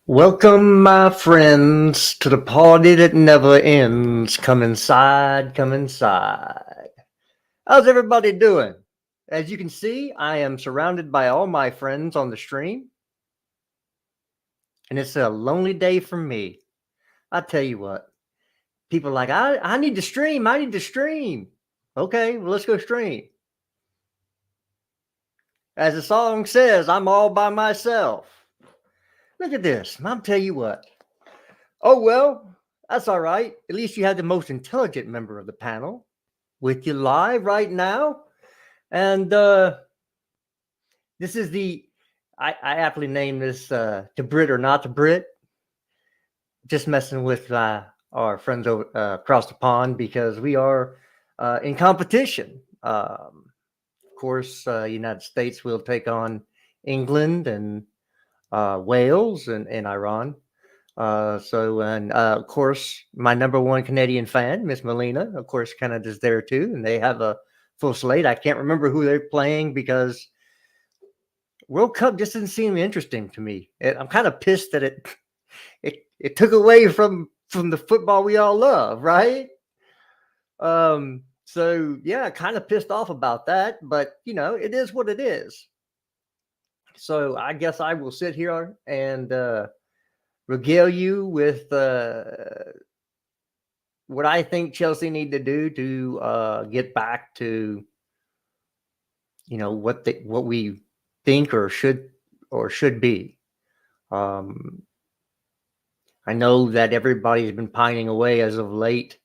Welcome, my friends, to the party that never ends. Come inside, come inside. How's everybody doing? As you can see, I am surrounded by all my friends on the stream, and it's a lonely day for me. I tell you what, people are like, I need to stream, I need to stream. Okay, well, let's go stream. As the song says, I'm all by myself. Look at this. I'll tell you what. Oh, well, that's all right. At least you have the most intelligent member of the panel with you live right now. And this is I aptly named this to Brit or not to Brit. Just messing with our friends over, across the pond because we are in competition. Of course, United States will take on England and Wales and Iran. Of course, my number one Canadian fan, Miss Melina, of course, Canada's there too, and they have a full slate. I can't remember who they're playing because World Cup just didn't seem interesting to me. I'm kind of pissed that it took away from the football we all love, right? So yeah, kind of pissed off about that, but it is what it is. So I guess I will sit here and regale you with what I think Chelsea need to do to get back to what we think or should be. I know that everybody's been pining away as of late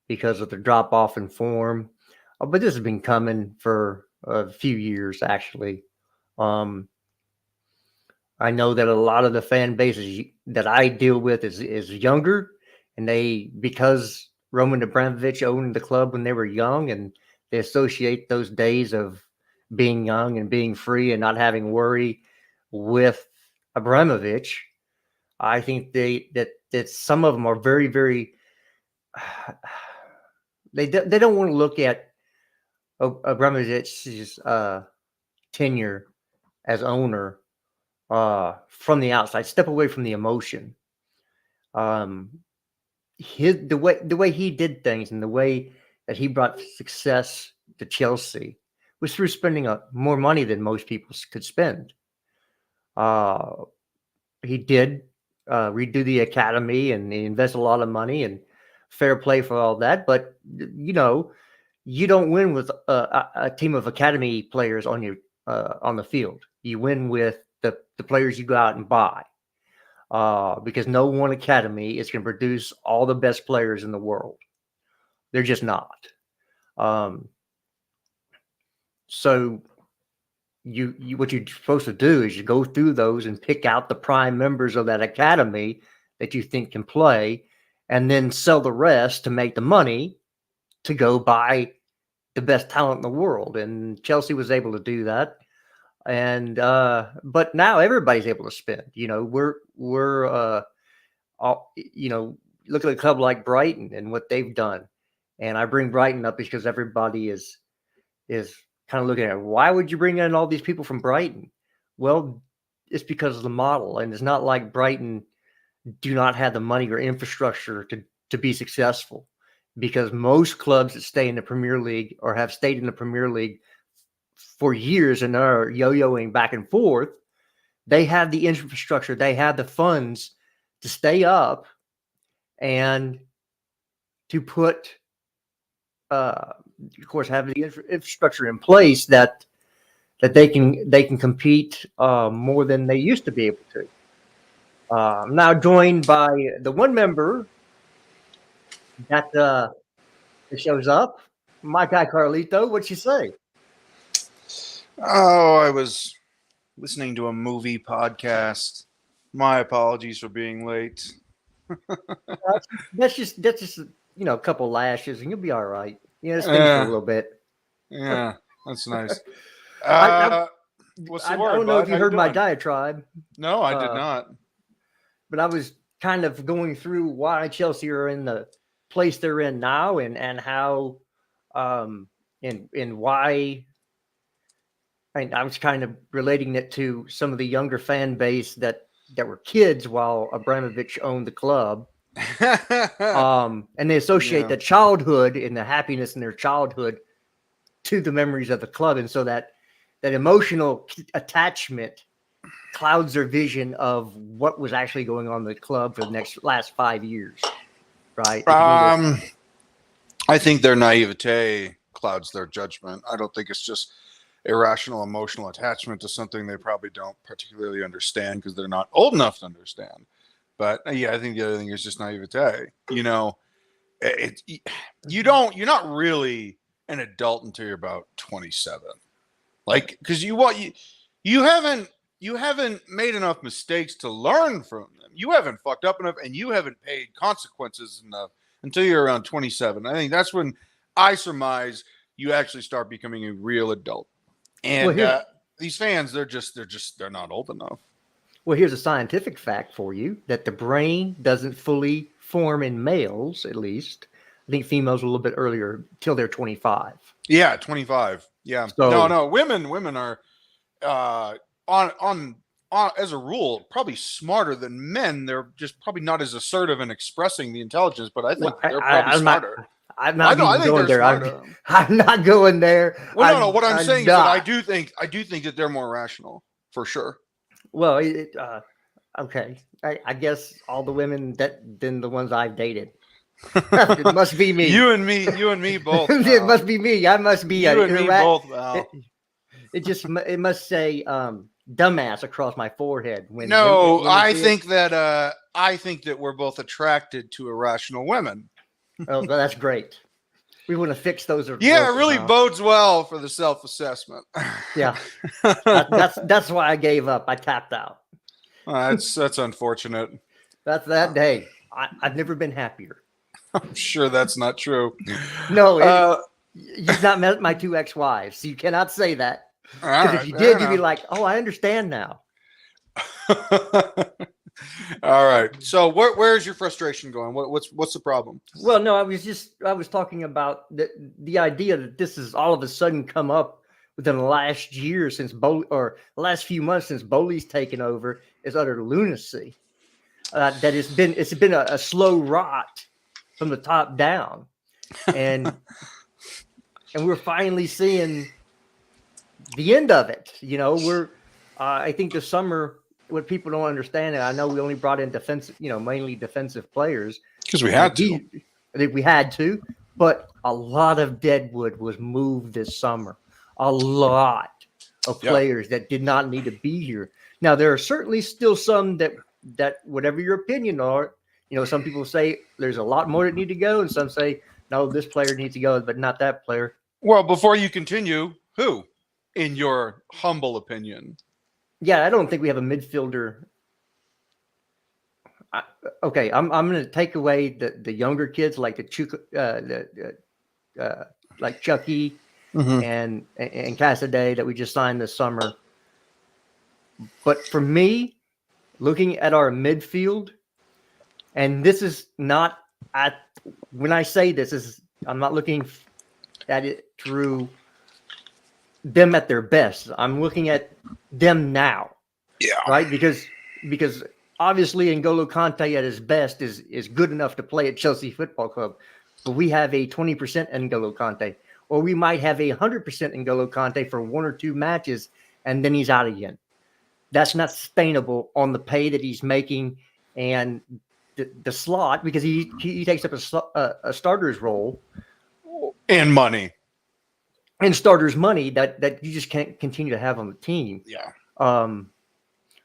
because of the drop off in form, but this has been coming for a few years actually. I know that a lot of the fan bases that I deal with is younger, and because Roman Abramovich owned the club when they were young, and they associate those days of being young and being free and not having worry with Abramovich. I think that some of them are very, very. They don't want to look at Abramovich's tenure as owner from the outside. Step away from the emotion. The way he did things and the way that he brought success to Chelsea was through spending more money than most people could spend. He did redo the academy and he invested a lot of money, and fair play for all that. But you don't win with a team of academy players on the field. You win with the players you go out and buy. Because no one academy is going to produce all the best players in the world. They're just not. So you what you're supposed to do is you go through those and pick out the prime members of that academy that you think can play, and then sell the rest to make the money to go buy the best talent in the world. And Chelsea was able to do that. And but now everybody's able to spend. We're all, look at a club like Brighton and what they've done. And I bring Brighton up because everybody is kind of looking at why would you bring in all these people from Brighton? Well, it's because of the model, and it's not like Brighton do not have the money or infrastructure to be successful. Because most clubs that stay in the Premier League or have stayed in the Premier League for years and are yo-yoing back and forth, they have the infrastructure, they have the funds to stay up and to put, of course, have the infrastructure in place that they can compete more than they used to be able to. I'm now joined by the one member that shows up, my guy Carlito. What'd you say? Oh, I was listening to a movie podcast. My apologies for being late. That's just a couple lashes and you'll be all right. It stings for a Yeah, little bit. yeah, that's nice. I, I What's the I word, don't know if bud? you How you heard my doing? diatribe, No, I did uh, not. but I was kind of going through why Chelsea are in the place they're in now, and how and why. I was kind of relating it to some of the younger fan base that were kids while Abramovich owned the club. And they associate the childhood and the happiness in their childhood to the memories of the club, and so that emotional attachment clouds their vision of what was actually going on in the club for the last 5 years, right? I think their naivete clouds their judgment. I don't think it's just irrational emotional attachment to something they probably don't particularly understand because they're not old enough to understand. But yeah, I think the other thing is just naivete. You know, you're not really an adult until you're about 27. Like, because you haven't made enough mistakes to learn from them. You haven't fucked up enough, and you haven't paid consequences enough until you're around 27. I think that's when I surmise you actually start becoming a real adult. And these fans, they're not old enough. Well, here's a scientific fact for you that the brain doesn't fully form in males, at least. I think females a little bit earlier, till they're 25. Yeah, 25. Yeah. So, no, women are on as a rule probably smarter than men. They're just probably not as assertive in expressing the intelligence, but I think they're probably smarter. I'm not going there. I'm not going there. Well, no. What I'm saying is that I do think that they're more rational for sure. Well, okay. I guess all the women than the ones I've dated. It must be me. You and me both. It must be me. I must be you and me both. Val. It must say dumbass across my forehead. I think that we're both attracted to irrational women. Oh, well, that's great. We want to fix those. Yeah, it really bodes well for the self-assessment. Yeah, that's why I gave up. I tapped out. That's unfortunate. That's that day. I've never been happier. I'm sure that's not true. No, you've not met my 2 ex-wives. So you cannot say that. Because if you did, you'd be like, "Oh, I understand now." All right. So where's your frustration going? What's the problem? Well, no, I was talking about the idea that this has all of a sudden come up within the last year since or the last few months since Bowley's taken over is utter lunacy. That it's been a slow rot from the top down, and we're finally seeing the end of it. You know, I think this summer. What people don't understand, and I know we only brought in mainly defensive players because we had to. I think we had to, but a lot of deadwood was moved this summer. A lot of players that did not need to be here. Now there are certainly still some that whatever your opinion are, some people say there's a lot more that need to go, and some say no, this player needs to go, but not that player. Well, before you continue, who, in your humble opinion? Yeah, I don't think we have a midfielder. Okay, I'm going to take away the younger kids like like Chucky and Cassidy that we just signed this summer. But for me, looking at our midfield, and this is not when I say this I'm not looking at it through them at their best. I'm looking at them now. Yeah. Right? Because obviously N'Golo Kante at his best is good enough to play at Chelsea Football Club. But we have a 20% N'Golo Kante. Or we might have a 100% N'Golo Kante for 1 or 2 matches, and then he's out again. That's not sustainable on the pay that he's making and the slot, because he takes up a starter's role. And money. And starters' money that you just can't continue to have on the team. Yeah.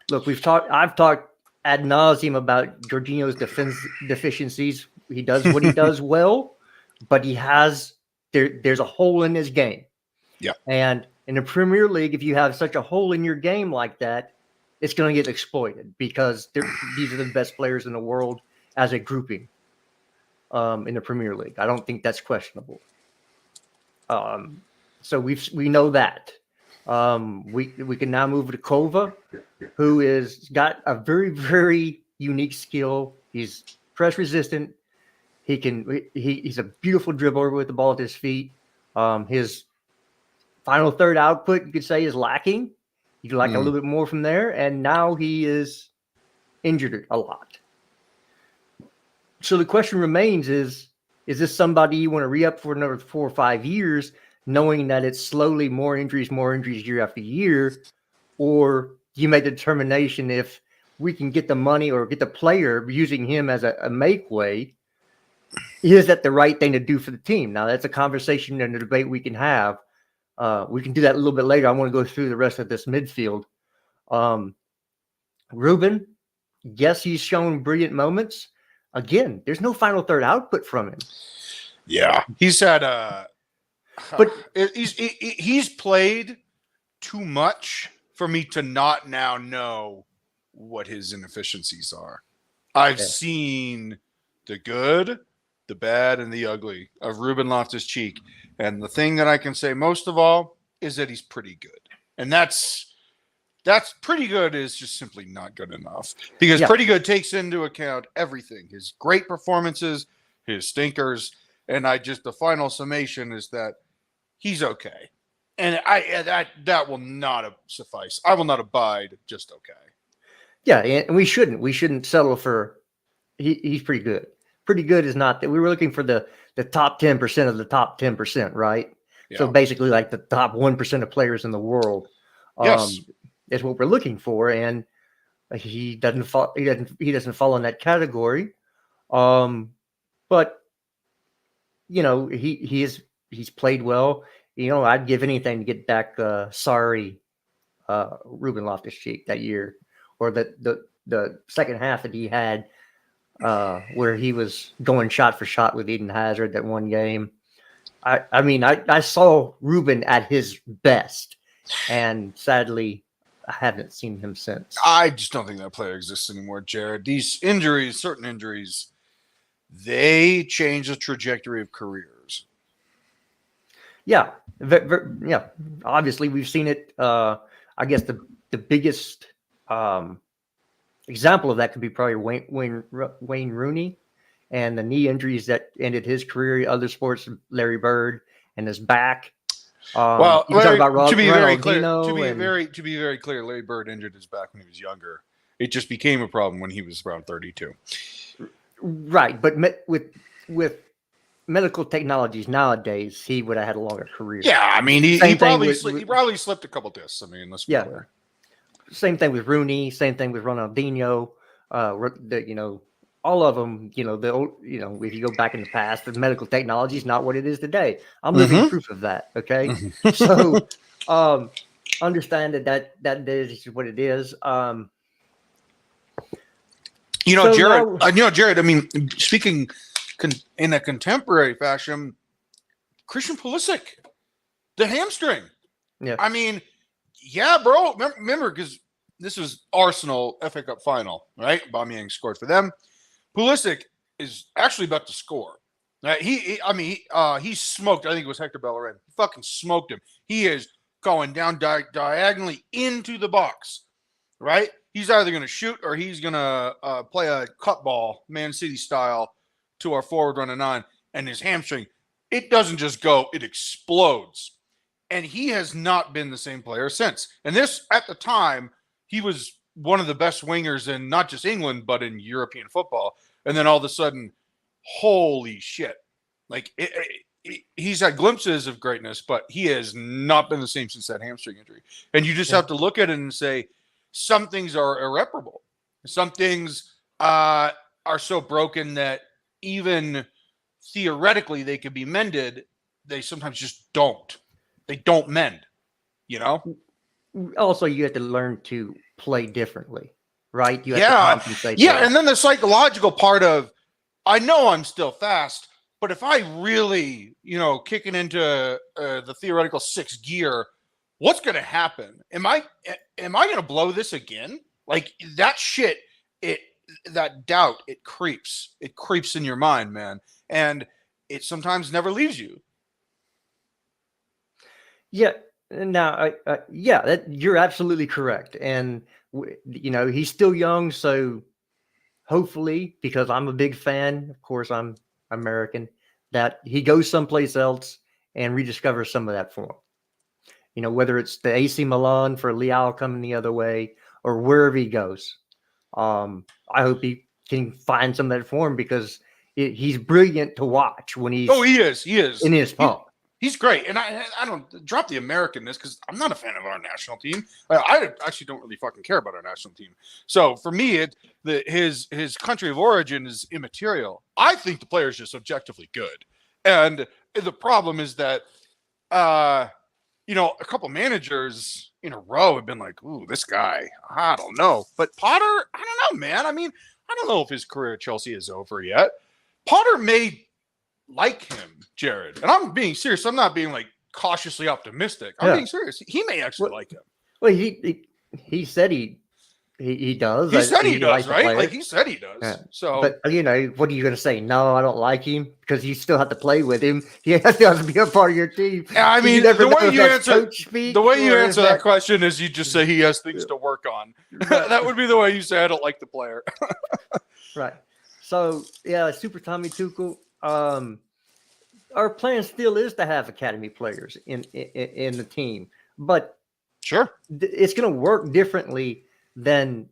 Look, I've talked ad nauseum about Jorginho's defense deficiencies. He does what he does well, but there's a hole in his game. Yeah. And in the Premier League, if you have such a hole in your game like that, it's going to get exploited because these are the best players in the world as a grouping in the Premier League. I don't think that's questionable. So we know that. We can now move to Kova, who is got a very, very unique skill. He's press resistant. He's a beautiful dribbler with the ball at his feet. His final third output, you could say, is lacking. You'd like a little bit more from there. And now he is injured a lot. So the question remains is this somebody you want to re-up for another 4 or 5 years, knowing that it's slowly more injuries year after year? Or you make the determination, if we can get the money or get the player using him as a make way, is that the right thing to do for the team? Now, that's a conversation and a debate we can have. We can do that a little bit later. I want to go through the rest of this midfield. Ruben, yes, he's shown brilliant moments. Again, there's no final third output from him. Yeah, he's had but he's played too much for me to not now know what his inefficiencies are. I've seen the good, the bad, and the ugly of Ruben Loftus-Cheek. And the thing that I can say most of all is that he's pretty good. And that's pretty good is just simply not good enough. Because pretty good takes into account everything. His great performances, his stinkers, and the final summation is that he's okay. And that will not suffice. I will not abide just okay. Yeah, and we shouldn't settle for he's pretty good. Pretty good is not that. We were looking for the top 10% of the top 10%, right? Yeah. So basically, like the top 1% of players in the world. Yes, is what we're looking for, and he doesn't fall. He doesn't fall in that category. But you know, he's played well. You know, I'd give anything to get back Ruben Loftus-Cheek that year, or the second half that he had, where he was going shot for shot with Eden Hazard that one game. I mean, I saw Ruben at his best, and sadly, I haven't seen him since. I just don't think that player exists anymore, Jared. These injuries, certain injuries, they change the trajectory of careers. Yeah, yeah. Obviously, we've seen it. I guess the biggest example of that could be probably Wayne Rooney and the knee injuries that ended his career. Other sports, Larry Bird and his back. Well, to be very clear, Larry Bird injured his back when he was younger. It just became a problem when he was around 32. Right, but with medical technologies nowadays, he would have had a longer career. Yeah, I mean, he probably slipped a couple discs. I mean, let's be clear. Same thing with Rooney. Same thing with Ronaldinho. All of them. You know, if you go back in the past, the medical technology is not what it is today. I'm living proof of that. Okay, so understand that is what it is. Jared. I mean, speaking in a contemporary fashion, Christian Pulisic, the hamstring. Yeah. I mean, yeah, bro. Remember, because this was Arsenal FA Cup final, right? Aubameyang scored for them. Pulisic is actually about to score. Right? He smoked. I think it was Hector Bellerin. He fucking smoked him. He is going down diagonally into the box. Right? He's either going to shoot or he's going to play a cut ball, Man City style, to our forward running on. And his hamstring, it doesn't just go, it explodes. And he has not been the same player since. And this, at the time, he was one of the best wingers in not just England, but in European football. And then all of a sudden, holy shit. Like, he's had glimpses of greatness, but he has not been the same since that hamstring injury. And you just have to look at it and say, some things are irreparable. Some things are so broken that even theoretically they could be mended. They sometimes just don't. They don't mend, you know? Also, you have to learn to play differently, right? You have to compensate. Yeah, and then the psychological part of, I know I'm still fast, but if I really, kicking into the theoretical sixth gear, what's going to happen? Am I going to blow this again? Like, that shit, that doubt, it creeps. It creeps in your mind, man. And it sometimes never leaves you. Yeah. Now, you're absolutely correct. And, he's still young. So hopefully, because I'm a big fan, of course, I'm American, that he goes someplace else and rediscovers some of that form. Whether it's the AC Milan for Leao coming the other way or wherever he goes. I hope he can find some of that form because he's brilliant to watch when he's he is in his pump. He's great, and I don't drop the Americanness because I'm not a fan of our national team. I actually don't really fucking care about our national team. So for me, his country of origin is immaterial. I think the player is just objectively good, and the problem is that, a couple managers in a row have been like, "Ooh, this guy, I don't know." But Potter, I don't know, man. I mean, I don't know if his career at Chelsea is over yet. Potter may like him, Jared, and I'm being serious. I'm not being like cautiously optimistic. I'm being serious. He may actually like him. Well, he said he does. He said he does, right? Like he said he does. Yeah. So, but what are you going to say? No, I don't like him because you still have to play with him. He still has to be a part of your team. Yeah, I mean, the way you answer that question is you just say he has things to work on. That would be the way you say I don't like the player. Right. So yeah, Super Tommy Tuchel. Our plan still is to have academy players in the team, but sure, it's going to work differently than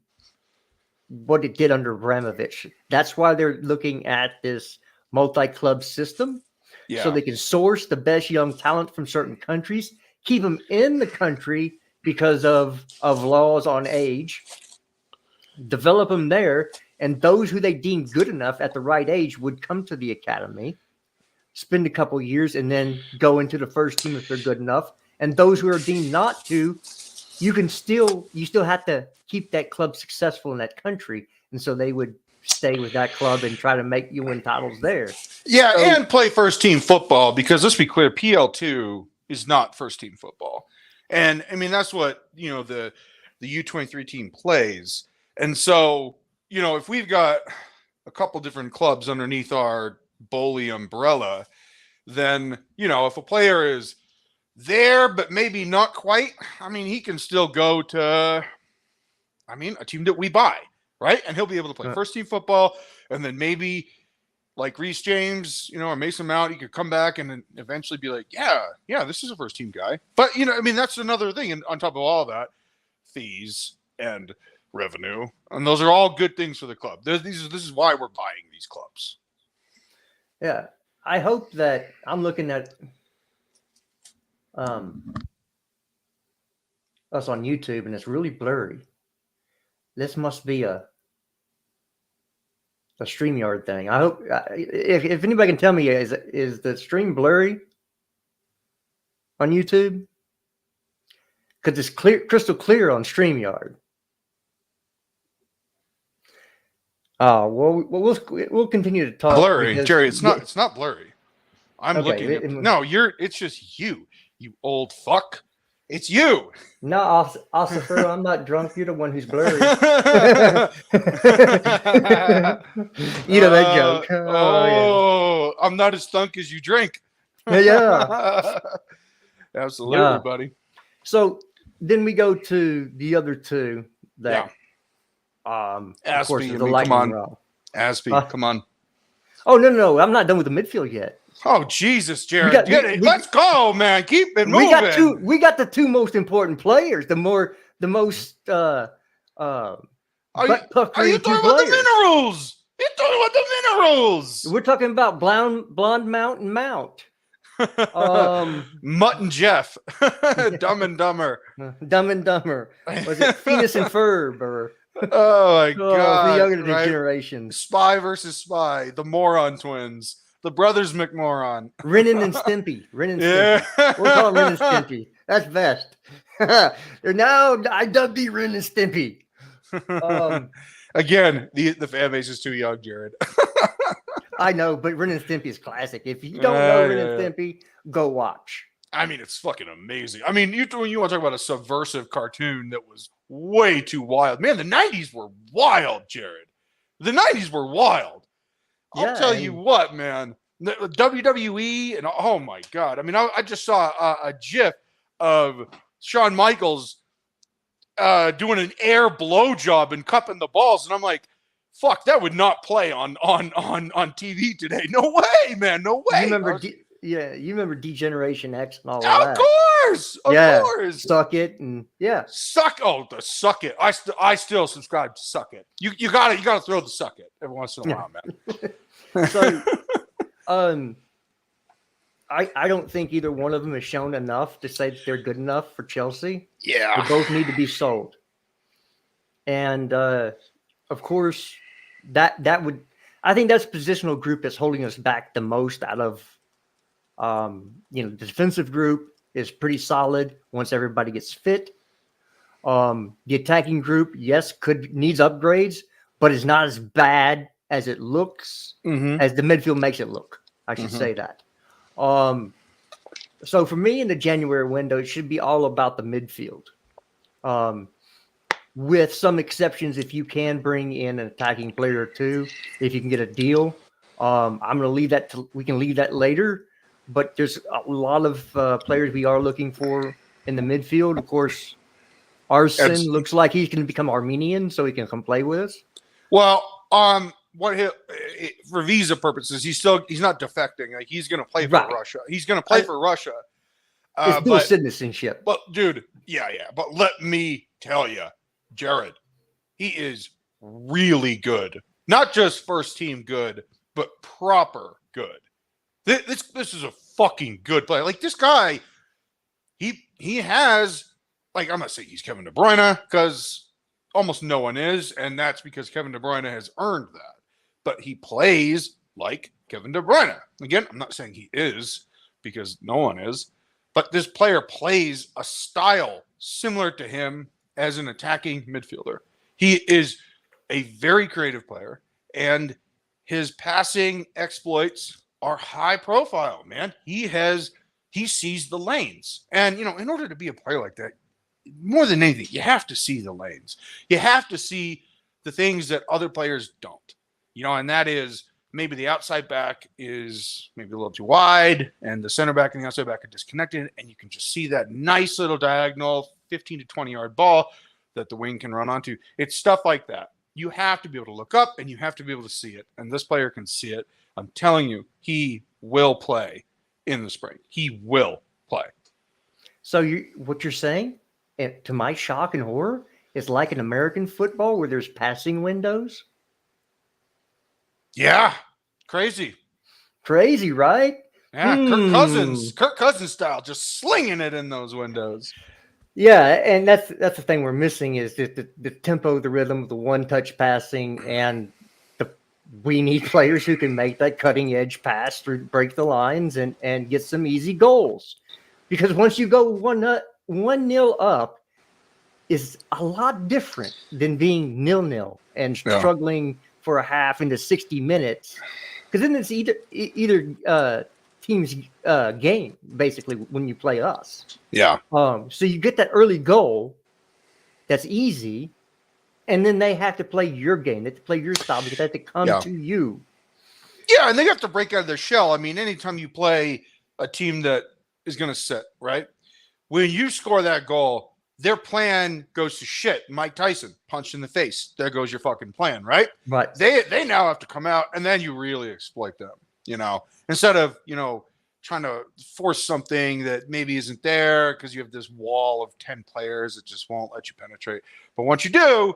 what it did under Abramovich. That's why they're looking at this multi-club system, so they can source the best young talent from certain countries, keep them in the country because of laws on age, develop them there, and those who they deem good enough at the right age would come to the academy, spend a couple years, and then go into the first team if they're good enough. And those who are deemed not to, you still have to keep that club successful in that country. And so they would stay with that club and try to make you win titles there. Yeah, so, and play first team football, because let's be clear, PL2 is not first team football. And I mean, that's what, the U23 team plays. And so, if we've got a couple different clubs underneath our Bowley umbrella, then, if a player is there, but maybe not quite, I mean, he can still go to, a team that we buy, right? And he'll be able to play first team football, and then maybe like Reece James, or Mason Mount, he could come back and then eventually be like, yeah, this is a first team guy. But, that's another thing. And on top of all that, fees and revenue, and those are all good things for the club. This is why we're buying these clubs. Yeah, I hope that I'm looking at us on YouTube, and it's really blurry. This must be a StreamYard thing. I hope if anybody can tell me, is the stream blurry on YouTube? Because it's crystal clear on StreamYard. Oh, well, we'll continue to talk. Blurry, Jerry. It's not blurry. I'm looking. It's just you old fuck. It's you. No, Ossifer, I'm not drunk. You're the one who's blurry. You know that joke. Yeah. I'm not as thunk as you drink. Yeah. Absolutely, buddy. So then we go to the other two that. Of course, the lightning round. Aspie, come on. Oh, no. I'm not done with the midfield yet. Oh, Jesus, Jared. Let's go, man. Keep it moving. We got the two most important players. The most Are you talking about the minerals? You're talking about the minerals. We're talking about Blonde Mount and Mount. Mutt and Jeff. Dumb and Dumber. Dumb and Dumber. Was it Phineas and Ferb or... Oh my God! The younger generation. Spy versus Spy. The Moron twins. The brothers McMoron. Ren and Stimpy. Yeah. We'll call them Ren and Stimpy. That's best. Now I dubbed the Ren and Stimpy. Again, the fan base is too young, Jared. I know, but Ren and Stimpy is classic. If you don't know Ren and Stimpy, go watch. I mean, it's fucking amazing. I mean, you want to talk about a subversive cartoon that was way too wild. Man, the 90s were wild, Jared. The 90s were wild. I'll tell you what, man. The WWE, and oh my God. I mean, I just saw a GIF of Shawn Michaels doing an air blowjob and cupping the balls. And I'm like, fuck, that would not play on TV today. No way, man. No way. You Yeah, you remember Degeneration X and all of Of that. course, of Yeah, course. Suck It, and yeah. Suck it. I still subscribe to Suck It. You gotta throw the Suck It every once in a while, man. So, I don't think either one of them has shown enough to say that they're good enough for Chelsea. Yeah. They both need to be sold. And of course, that would, I think that's the positional group that's holding us back the most out of, the defensive group is pretty solid once everybody gets fit. The attacking group, yes, needs upgrades, but it's not as bad as it looks, as the midfield makes it look. I should say that. So for me in the January window, it should be all about the midfield. With some exceptions, if you can bring in an attacking player or two, if you can get a deal. I'm going to leave that we can leave that later, but there's a lot of players we are looking for in the midfield. Of course, Arsene looks like he's going to become Armenian, so he can come play with us. Well, for visa purposes, he's not defecting. Like, he's going to play for Russia. He's going to play for Russia. It's dual citizenship. But dude, yeah. But let me tell you, Jared, he is really good. Not just first team good, but proper good. This is a fucking good player. Like, this guy, he has, like, I'm not saying he's Kevin De Bruyne, because almost no one is, and that's because Kevin De Bruyne has earned that. But he plays like Kevin De Bruyne. Again, I'm not saying he is, because no one is, but this player plays a style similar to him as an attacking midfielder. He is a very creative player, and his passing exploits are high profile, man. He sees the lanes. And, in order to be a player like that, more than anything, you have to see the lanes. You have to see the things that other players don't. And that is, maybe the outside back is maybe a little too wide, and the center back and the outside back are disconnected, and you can just see that nice little diagonal 15 to 20-yard ball that the wing can run onto. It's stuff like that. You have to be able to look up, and you have to be able to see it, and this player can see it. I'm telling you, he will play in the spring. He will play. So what you're saying, and to my shock and horror, is like in American football where there's passing windows? Yeah. Crazy, right? Yeah, Kirk Cousins style, just slinging it in those windows. Yeah, and that's the thing we're missing is the tempo, the rhythm, the one-touch passing, and we need players who can make that cutting-edge pass through, break the lines, and get some easy goals. Because once you go 1-0 up, is a lot different than being 0-0 and struggling for a half into 60 minutes. Because then it's either team's game, basically, when you play us. Yeah. So you get that early goal that's easy, and then they have to play your game. They have to play your style because they have to come to you. Yeah, and they have to break out of their shell. I mean, anytime you play a team that is going to sit, right? When you score that goal, their plan goes to shit. Mike Tyson, punched in the face. There goes your fucking plan, right? Right. They now have to come out, and then you really exploit them, instead of, trying to force something that maybe isn't there because you have this wall of 10 players that just won't let you penetrate. But once you do,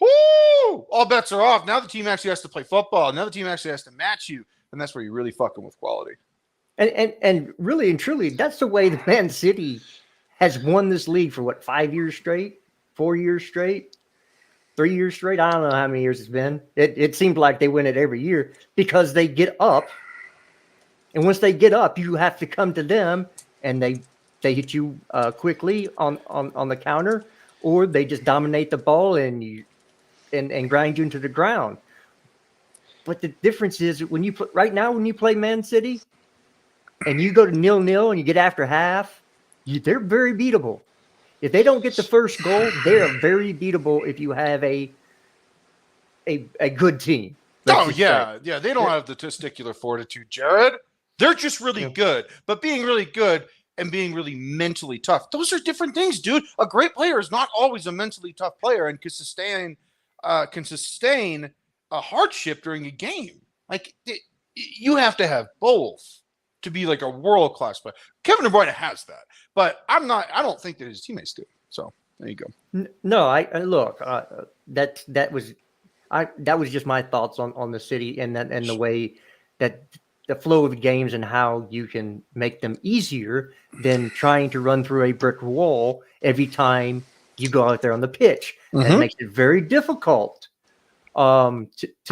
whoo, all bets are off. Now the team actually has to play football. Now the team actually has to match you, and that's where you're really fucking with quality. And really and truly, that's the way the Man City has won this league for 5 years straight, 4 years straight, 3 years straight. I don't know how many years it's been. It seems like they win it every year because they get up. And once they get up, you have to come to them, and they hit you quickly on the counter, or they just dominate the ball and grind you into the ground. But the difference is when you play Man City, and you go to 0-0 and you get after half, they're very beatable. If they don't get the first goal, they are very beatable. If you have a good team. Oh yeah, yeah. They don't have the testicular fortitude, Jared. They're just really good. But being really good and being really mentally tough, those are different things, dude. A great player is not always a mentally tough player and can sustain a hardship during a game. Like, you have to have both to be like a world-class player. Kevin De Bruyne has that, but I don't think that his teammates do. So there you go. No, I look, that was just my thoughts on the city and the way that the flow of games and how you can make them easier than trying to run through a brick wall every time you go out there on the pitch. That makes it very difficult to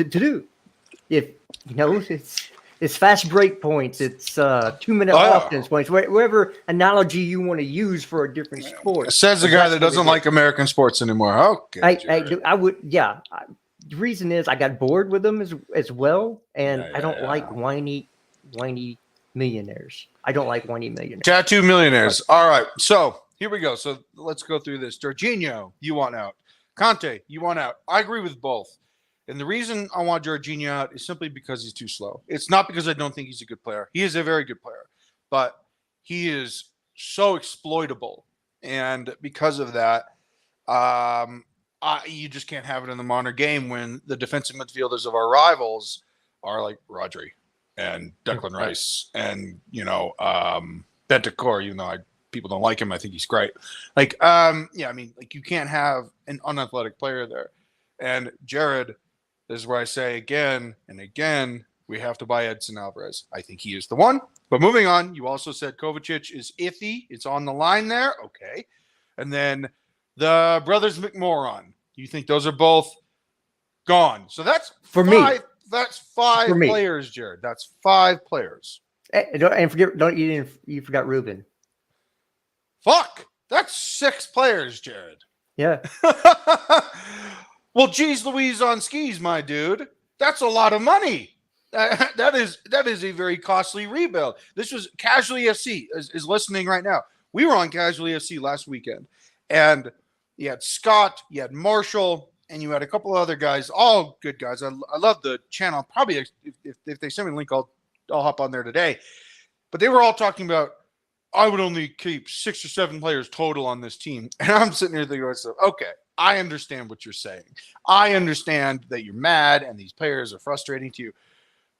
do. If it's fast break points, it's 2-minute offense points, whatever analogy you want to use for a different sport. Says the guy that doesn't like American sports anymore. Okay, I would, yeah. The reason is I got bored with them as well, and I don't like whiny millionaires. I don't like whiny millionaires. Tattoo millionaires. All right, so here we go. So let's go through this. Jorginho, you want out. Conte, you want out. I agree with both. And the reason I want Jorginho out is simply because he's too slow. It's not because I don't think he's a good player. He is a very good player, but he is so exploitable. And because of that, you just can't have it in the modern game when the defensive midfielders of our rivals are like Rodri and Declan Rice and, Bentancur, even though people don't like him. I think he's great. You can't have an unathletic player there. And Jared, this is where I say again and again, we have to buy Edson Alvarez. I think he is the one. But moving on, you also said Kovacic is iffy. It's on the line there. Okay. And then the brothers McMoran. You think those are both gone? So that's for five, me. That's five players, Jared. That's 5 players. And you forgot Ruben. Fuck. That's 6 players, Jared. Yeah. Well, geez Louise on skis, my dude. That's a lot of money. That is a very costly rebuild. This was Casually FC is listening right now. We were on Casually FC last weekend, and you had Scott, you had Marshall, and you had a couple of other guys, all good guys. I love the channel. Probably if they send me a link, I'll hop on there today. But they were all talking about, I would only keep 6 or 7 players total on this team. And I'm sitting here thinking to myself, okay, I understand what you're saying. I understand that you're mad and these players are frustrating to you.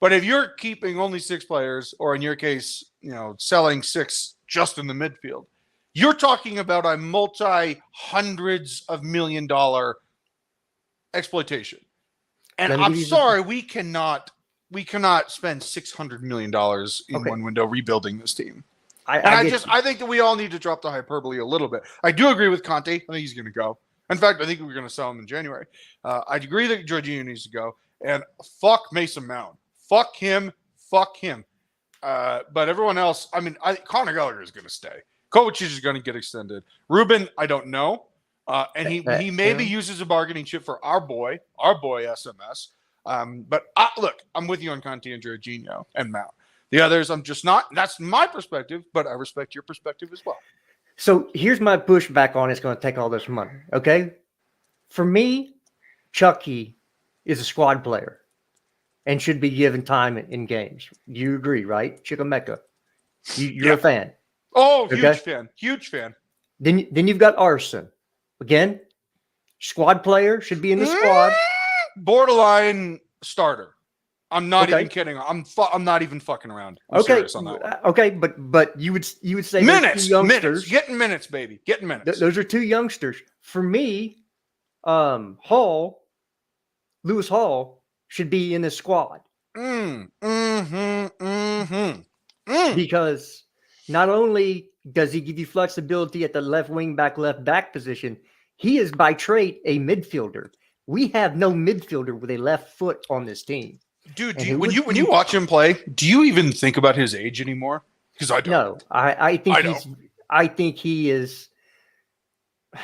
But if you're keeping only 6 players, or in your case, selling 6 just in the midfield, you're talking about a multi-hundreds of $million exploitation. And I'm sorry, we cannot spend $600 million in one window rebuilding this team. I think that we all need to drop the hyperbole a little bit. I do agree with Conte. I think he's going to go. In fact, I think we're going to sell him in January. I agree that Jorginho needs to go. And fuck Mason Mount. Fuck him. Fuck him. But everyone else, Conor Gallagher is going to stay. Kovacic is going to get extended. Ruben, I don't know. And he maybe uses a bargaining chip for our boy SMS. But look, I'm with you on Conte and Jorginho and Mount. The others, I'm just not. That's my perspective, but I respect your perspective as well. So here's my pushback on it's going to take all this money. Okay. For me, Chucky is a squad player and should be given time in games. You agree, right? Chikameka. You're a fan. Oh, huge fan. Then you've got Arson. Again, squad player, should be in the squad. Borderline starter. I'm not even kidding. I'm not even fucking around. I'm serious on that one. Okay, but you would say minutes, getting minutes, baby, getting minutes. Those are 2 youngsters. For me, Lewis Hall should be in the squad. Because not only does he give you flexibility at the left wing back, left back position, he is by trade a midfielder. We have no midfielder with a left foot on this team. Dude, when you watch him play, do you even think about his age anymore? Because I don't. No, I think he is.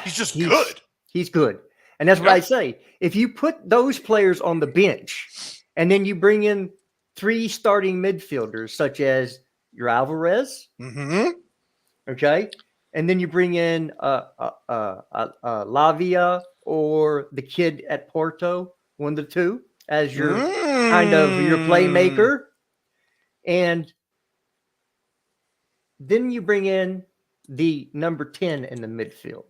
He's just good. He's good, and that's what I say. If you put those players on the bench, and then you bring in 3 starting midfielders, such as your Alvarez, okay, and then you bring in Lavia or the kid at Porto, one of the 2, as your kind of your playmaker. And then you bring in the number 10 in the midfield.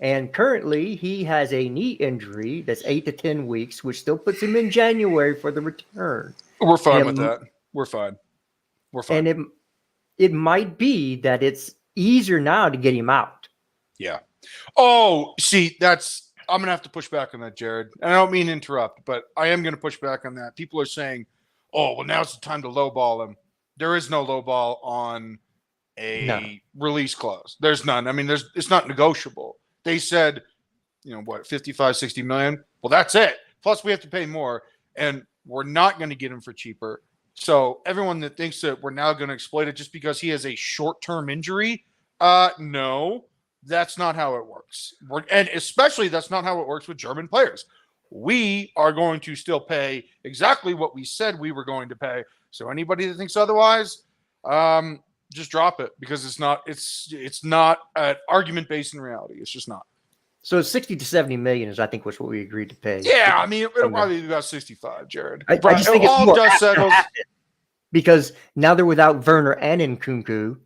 And currently he has a knee injury that's 8 to 10 weeks, which still puts him in January for the return. We're fine with that. We're fine. we're fine. And it might be that it's easier now to get him out. Yeah. Oh, see, I'm gonna have to push back on that, Jared. And I don't mean to interrupt, but I am gonna push back on that. People are saying, "Oh, well, now's the time to lowball him." There is no lowball on a release clause. There's none. I mean, it's not negotiable. They said, 55, 60 million. Well, that's it. Plus, we have to pay more, and we're not going to get him for cheaper. So everyone that thinks that we're now going to exploit it just because he has a short-term injury, no, that's not how it works. And especially that's not how it works with German players. We are going to still pay exactly what we said we were going to pay. So anybody that thinks otherwise, just drop it, because it's not an argument based in reality. It's just not. So 60 to 70 million is, I think, what we agreed to pay. Yeah, I mean, it'll probably be about 65, Jared. I just think it's all more dust settles. Because now they're without Werner and Nkunku.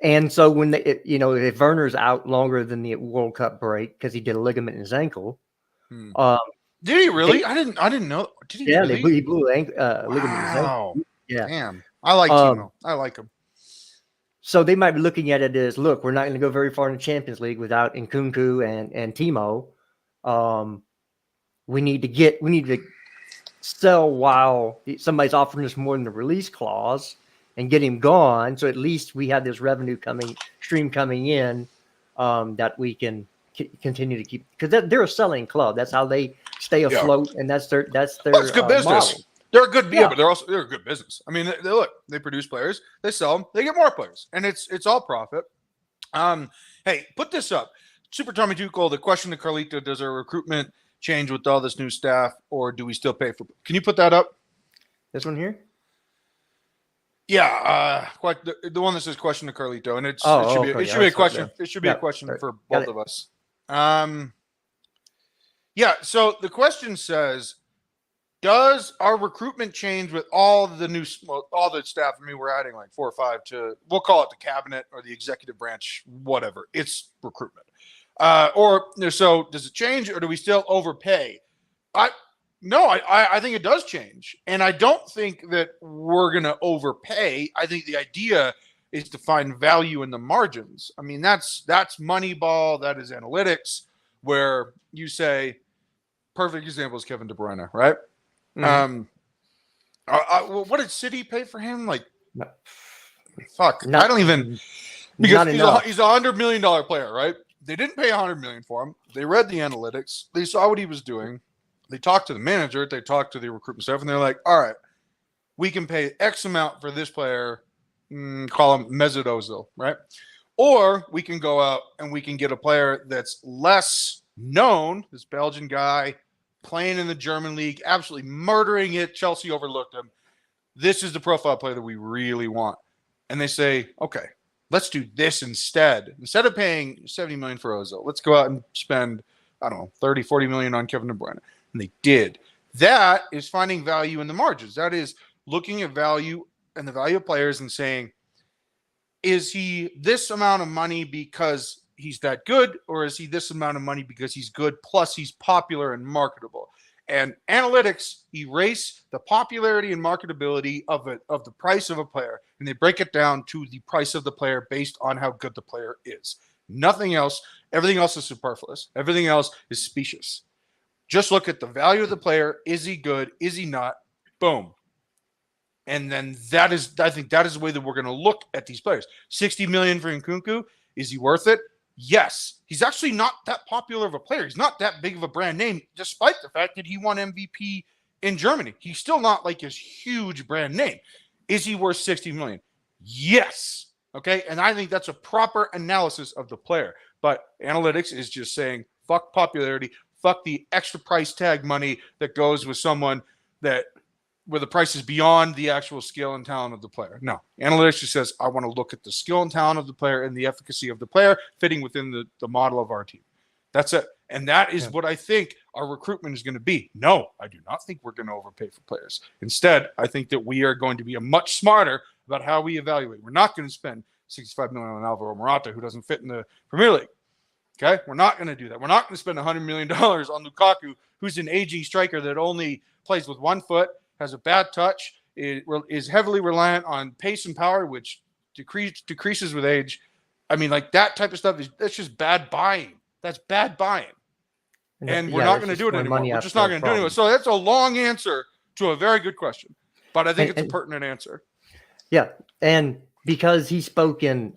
And so when if Werner's out longer than the World Cup break because he did a ligament in his ankle. Did he really? I didn't know. Did he? Yeah, really? he blew ligament in his ankle. Wow. Yeah. Damn. I like Timo. I like him. So they might be looking at it as, look, we're not going to go very far in the Champions League without Nkunku and Timo. We need to sell while somebody's offering us more than the release clause and get him gone. So at least we have this revenue stream coming in that we can continue to keep, because they're a selling club. That's how they stay afloat, and that's their Well, it's good business. model. They're a good, but they're a good business. I mean, they produce players, they sell them, they get more players, and it's all profit. Hey, put this up, Super Tommy Tuchel. The question to Carlito: does our recruitment change with all this new staff, or do we still pay for? Can you put that up? This one here. Yeah, the one that says question to Carlito, and it should be a question. It should be a question for both of us. Yeah. So the question says, does our recruitment change with all the staff? I mean, we're adding like 4 or 5 to, we'll call it the cabinet or the executive branch, whatever. It's recruitment. So does it change, or do we still overpay? No, I think it does change. And I don't think that we're going to overpay. I think the idea is to find value in the margins. I mean, that's Moneyball. That is analytics, where you say, perfect example is Kevin De Bruyne, right? Mm-hmm. What did City pay for him? Like, fuck, I don't even, because he's a $100 million player, right? They didn't pay $100 million for him. They read the analytics. They saw what he was doing. They talked to the manager. They talked to the recruitment staff, and they're like, all right, we can pay X amount for this player, call him Mesut Ozil, right? Or we can go out and we can get a player that's less known, this Belgian guy, playing in the German league, absolutely murdering it. Chelsea overlooked him. This is the profile player that we really want. And they say, okay, let's do this instead. Instead of paying $70 million for Ozil, let's go out and spend, I don't know, 30, 40 million on Kevin De Bruyne. And they did. That is finding value in the margins. That is looking at value and the value of players and saying, is he this amount of money because he's that good, or is he this amount of money because he's good plus he's popular and marketable? And analytics erase the popularity and marketability of the price of a player, and they break it down to the price of the player based on how good the player is. Nothing else. Everything else is superfluous. Everything else is specious. Just look at the value of the player. Is he good? Is he not? Boom. And then I think that is the way that we're going to look at these players. 60 million for Nkunku. Is he worth it? Yes. He's actually not that popular of a player. He's not that big of a brand name, despite the fact that he won MVP in Germany. He's still not like his huge brand name. Is he worth 60 million? Yes. Okay. And I think that's a proper analysis of the player. But analytics is just saying, fuck popularity, fuck the extra price tag money that goes with someone where the price is beyond the actual skill and talent of the player. No, analytics just says, I want to look at the skill and talent of the player and the efficacy of the player fitting within the model of our team. That's it. And that is what I think our recruitment is going to be. No, I do not think we're going to overpay for players. Instead, I think that we are going to be much smarter about how we evaluate. We're not going to spend $65 million on Alvaro Morata, who doesn't fit in the Premier League. Okay? We're not going to do that. We're not going to spend $100 million on Lukaku, who's an aging striker that only plays with one foot, has a bad touch, is heavily reliant on pace and power, which decreases with age. I mean, like that type of stuff that's just bad buying. That's bad buying. And we're not going to do it anymore. We're just not going to do it anymore. So that's a long answer to a very good question, but I think it's a pertinent answer. Yeah, and because he spoke in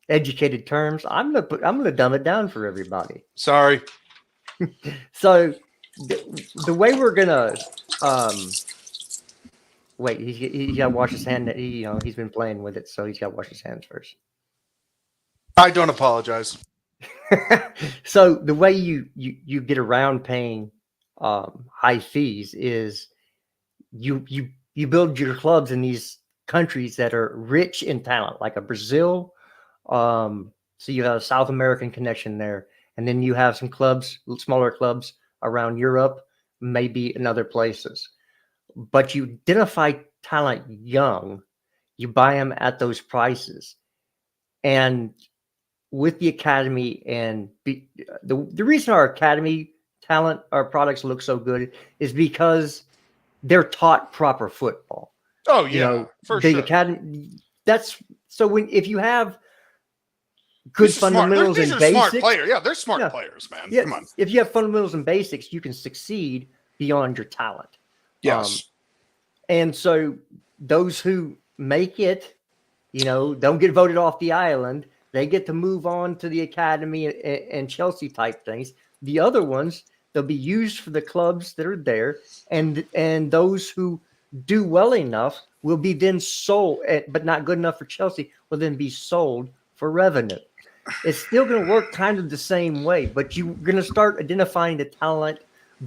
educated terms, I'm gonna dumb it down for everybody. Sorry. So the way we're gonna wait, he got to wash his hand. He's been playing with it, so he's got to wash his hands first. I don't apologize. So the way you get around paying high fees is you build your clubs in these countries that are rich in talent, like a Brazil. So you have a South American connection there, and then you have some clubs, smaller clubs around Europe, maybe in other places. But you identify talent young, you buy them at those prices, and with the academy and the reason our academy talent, our products look so good is because they're taught proper football. Oh yeah, for the sure. Academy. That's so if you have good fundamentals and basics, smart players. Yeah, they're smart players, man. Yeah, come on. If you have fundamentals and basics, you can succeed beyond your talent. Yes. And so those who make it, don't get voted off the island. They get to move on to the academy and Chelsea type things. The other ones, they'll be used for the clubs that are there, and those who do well enough will be then sold, but not good enough for Chelsea, will then be sold for revenue. It's still going to work kind of the same way, but you're going to start identifying the talent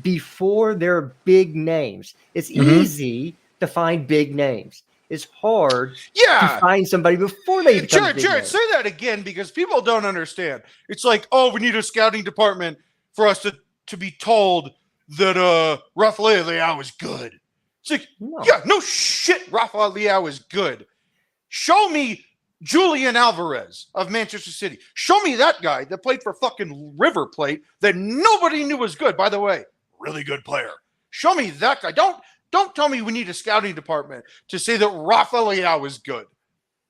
before they're big names. It's easy to find big names. It's hard to find somebody before they become big names. Say that again, because people don't understand. It's like, we need a scouting department for us to be told that Rafael Leao is good. It's like, no shit, Rafael Leao is good. Show me Julian Alvarez of Manchester City. Show me that guy that played for fucking River Plate that nobody knew was good. By the way, really good player. Show me that guy. Don't tell me we need a scouting department to say that Rafael Leao is good.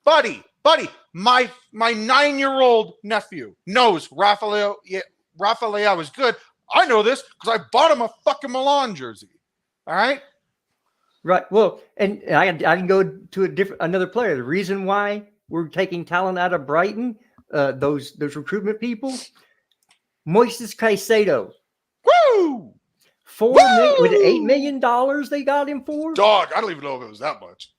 Buddy, my 9-year-old nephew knows Rafael Leao is good. I know this because I bought him a fucking Milan jersey. All right? Right. Well, and I can go to another player. The reason why we're taking talent out of Brighton, those recruitment people, Moises Caicedo. Woo! With $8 million they got him for? Dog, I don't even know if it was that much.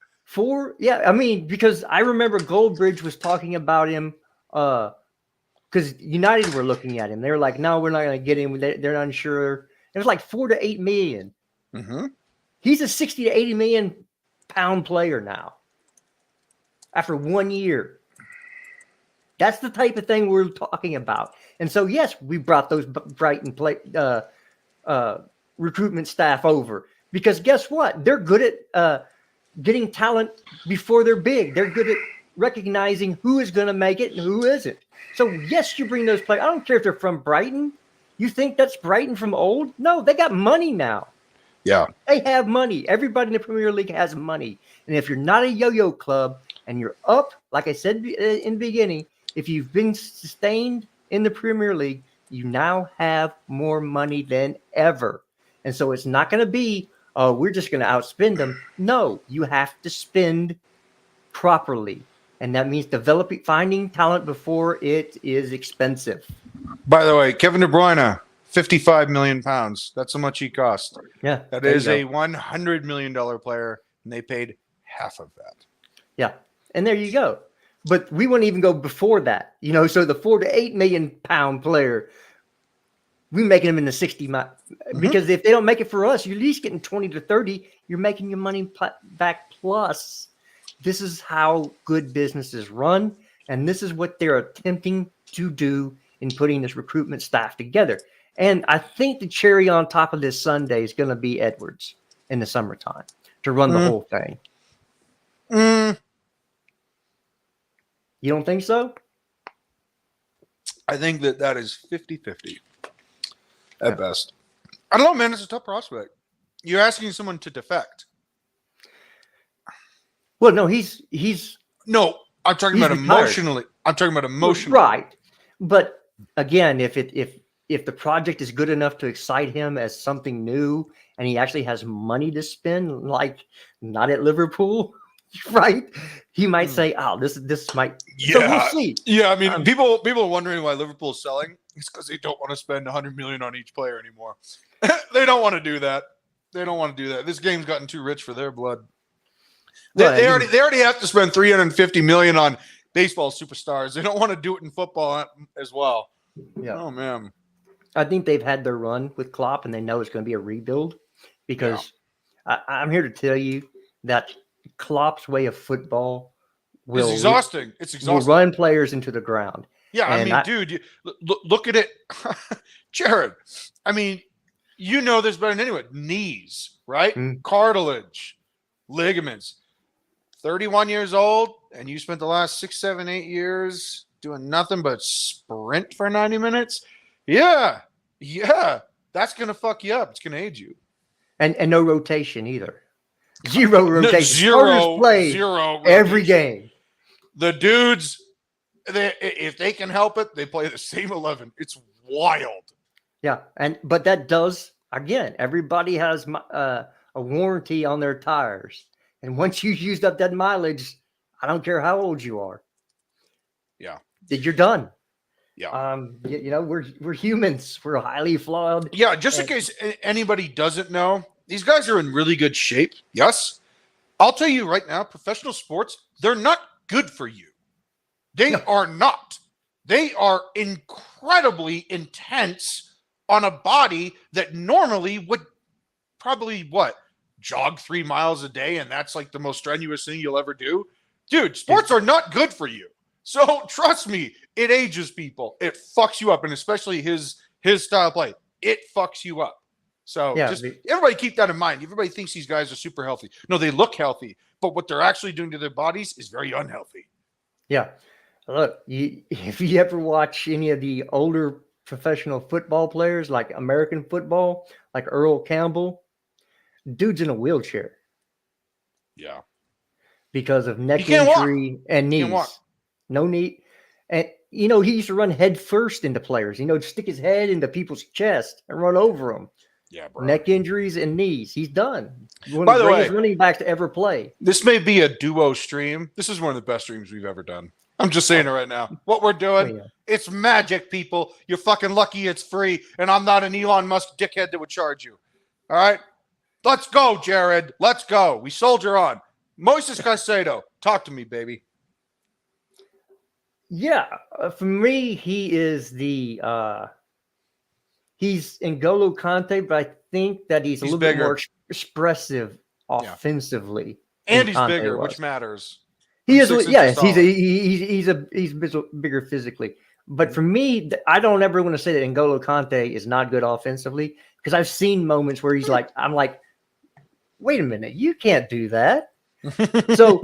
Because I remember Goldbridge was talking about him because United were looking at him. They were like, no, we're not going to get him. They're unsure. It was like $4 to $8 million. Mm-hmm. He's a 60 to 80 million pound player now after 1 year. That's the type of thing we're talking about. And so, yes, we brought those Brighton recruitment staff over because guess what? They're good at getting talent before they're big. They're good at recognizing who is going to make it and who isn't. So, yes, you bring those players. I don't care if they're from Brighton. You think that's Brighton from old? No, they got money now. Yeah. They have money. Everybody in the Premier League has money. And if you're not a yo-yo club and you're up, like I said in the beginning, if you've been sustained in the Premier League, you now have more money than ever. And so it's not going to be, we're just going to outspend them. No, you have to spend properly. And that means finding talent before it is expensive. By the way, Kevin De Bruyne, 55 million pounds. That's how much he cost. Yeah. That is a $100 million player, and they paid half of that. Yeah. And there you go. But we wouldn't even go before that. So the 4 to 8 million pound player, we're making them in the 60 because if they don't make it for us, you're at least getting 20 to 30. You're making your money back plus. This is how good businesses run, and this is what they're attempting to do in putting this recruitment staff together. And I think the cherry on top of this sundae is going to be Edwards in the summertime to run the whole thing. You don't think so? I think that is 50-50 at best. I don't know, man. It's a tough prospect. You're asking someone to defect. Well, no, he's No, I'm talking He's about retired. emotionally. I'm talking about emotionally. right. But again, if the project is good enough to excite him as something new, and he actually has money to spend, like not at Liverpool, right? He might say, "Oh, this might." So we'll Yeah, see. yeah. I mean, people are wondering why Liverpool's selling. It's because they don't want to spend 100 million on each player anymore. They don't want to do that. They don't want to do that. This game's gotten too rich for their blood. They already have to spend 350 million on baseball superstars. They don't want to do it in football as well. Yeah. Oh man. I think they've had their run with Klopp, and they know it's going to be a rebuild because I'm here to tell you that Klopp's way of football It's exhausting. It's will exhausting. run players into the ground. Yeah, And I mean, dude, look at it. Jared, I mean, you know this better than anyone. Knees, right? Cartilage, ligaments. 31 years old, and you spent the last 6, 7, 8 years doing nothing but sprint for 90 minutes? Yeah. That's going to fuck you up. It's going to age you. And no rotation either. Zero rotation. Zero every rotation. game. The dudes, if they can help it, they play the same 11. It's wild. Yeah, but that does, again, everybody has a warranty on their tires. And once you've used up that mileage, I don't care how old you are. Yeah. You're done. Yeah. We're humans. We're highly flawed. Yeah, just in case anybody doesn't know, these guys are in really good shape. Yes. I'll tell you right now, professional sports, they're not good for you. They are not. They are incredibly intense on a body that normally would probably jog 3 miles a day, and that's like the most strenuous thing you'll ever do. Dude, sports are not good for you. So trust me, it ages people. It fucks you up, and especially his style of play. It fucks you up. So everybody keep that in mind. Everybody thinks these guys are super healthy. No, they look healthy, but what they're actually doing to their bodies is very unhealthy. Yeah. Look, if you ever watch any of the older professional football players, like American football, like Earl Campbell, dude's in a wheelchair. Yeah. Because of neck injury and knees. No knee. And, he used to run head first into players, stick his head into people's chest and run over them. Yeah, bro. Neck injuries and knees. He's done. One By of the the greatest way, running backs to ever play. This may be a duo stream. This is one of the best streams we've ever done. I'm just saying it right now. What we're doing, it's magic, people. You're fucking lucky it's free, and I'm not an Elon Musk dickhead that would charge you. All right? Let's go, Jared. Let's go. We soldier on. Moises Caicedo, talk to me, baby. Yeah, for me, he is he's N'Golo Kante, but I think that he's a little bit more expressive offensively. And he's bigger, which matters. He is, yes, he's bigger physically. But for me, I don't ever want to say that N'Golo Kante is not good offensively, because I've seen moments where I'm like, wait a minute, you can't do that. So,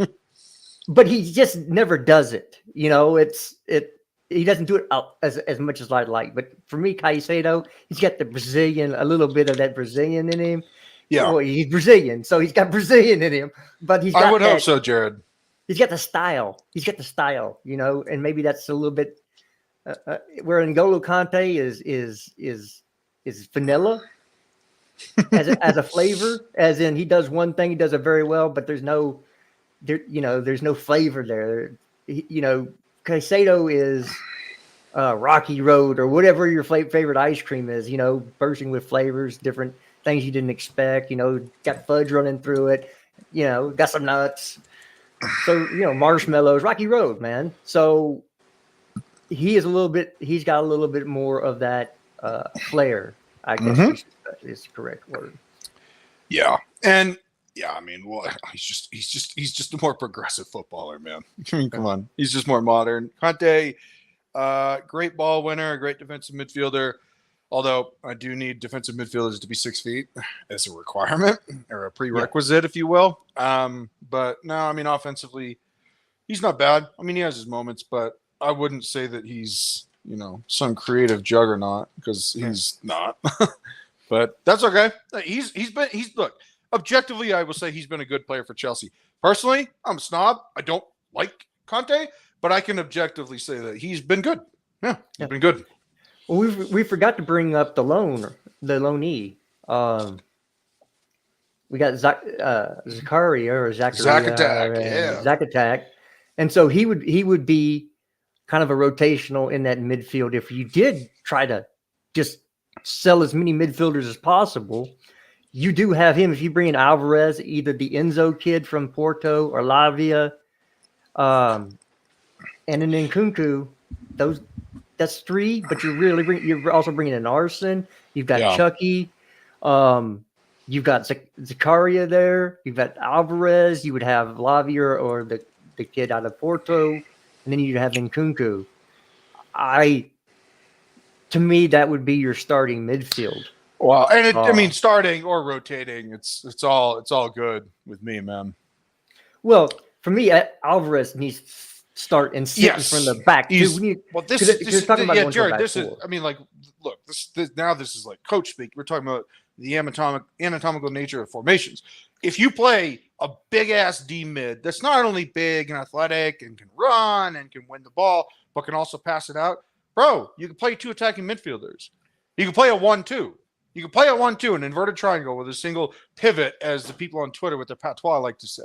but he just never does it. He doesn't do it as much as I'd like. But for me, Caicedo, he's got a little bit of that Brazilian in him. Yeah, well, he's Brazilian, so he's got Brazilian in him. But I would hope so, Jared. He's got the style. And maybe that's a little bit where N'Golo Kante is vanilla as a flavor, as in he does one thing, he does it very well, but there's no flavor there. Caicedo is Rocky Road or whatever your favorite ice cream is. Bursting with flavors, different things you didn't expect. Got fudge running through it. Got some nuts. So, marshmallows, Rocky Road, man. So he's got a little bit more of that flair, I guess is the correct word. Yeah. And I mean, he's just a more progressive footballer, man. I mean, come on. He's just more modern. Conte, great ball winner, great defensive midfielder. Although I do need defensive midfielders to be 6 feet as a requirement or a prerequisite, if you will. But no, I mean, offensively, he's not bad. I mean, he has his moments, but I wouldn't say that he's, some creative juggernaut, because he's not. But that's okay. Look, objectively, I will say he's been a good player for Chelsea. Personally, I'm a snob. I don't like Conte, but I can objectively say that he's been good. Yeah, he's been good. Well, we forgot to bring up the loanee. We got Zakaria or Zachariah, Zakatak, and so he would be kind of a rotational in that midfield if you did try to just sell as many midfielders as possible. You do have him if you bring in Alvarez, either the Enzo kid from Porto or Lavia, and then Nkunku. That's three, but you're also bringing in Arson. You've got Chucky. You've got Zakaria there. You've got Alvarez. You would have Lavia or the kid out of Porto, and then you'd have Nkunku. To me, that would be your starting midfield. Wow, and I mean, starting or rotating, it's all good with me, man. Well, for me, Alvarez needs to start and sit in front of the back. Jared, this is. I mean, like, look, this is like coach speak. We're talking about the anatomical nature of formations. If you play a big ass D mid that's not only big and athletic and can run and can win the ball, but can also pass it out, bro, you can play two attacking midfielders. You can play a 1-2. You can play a 1-2, an inverted triangle with a single pivot, as the people on Twitter with their patois like to say.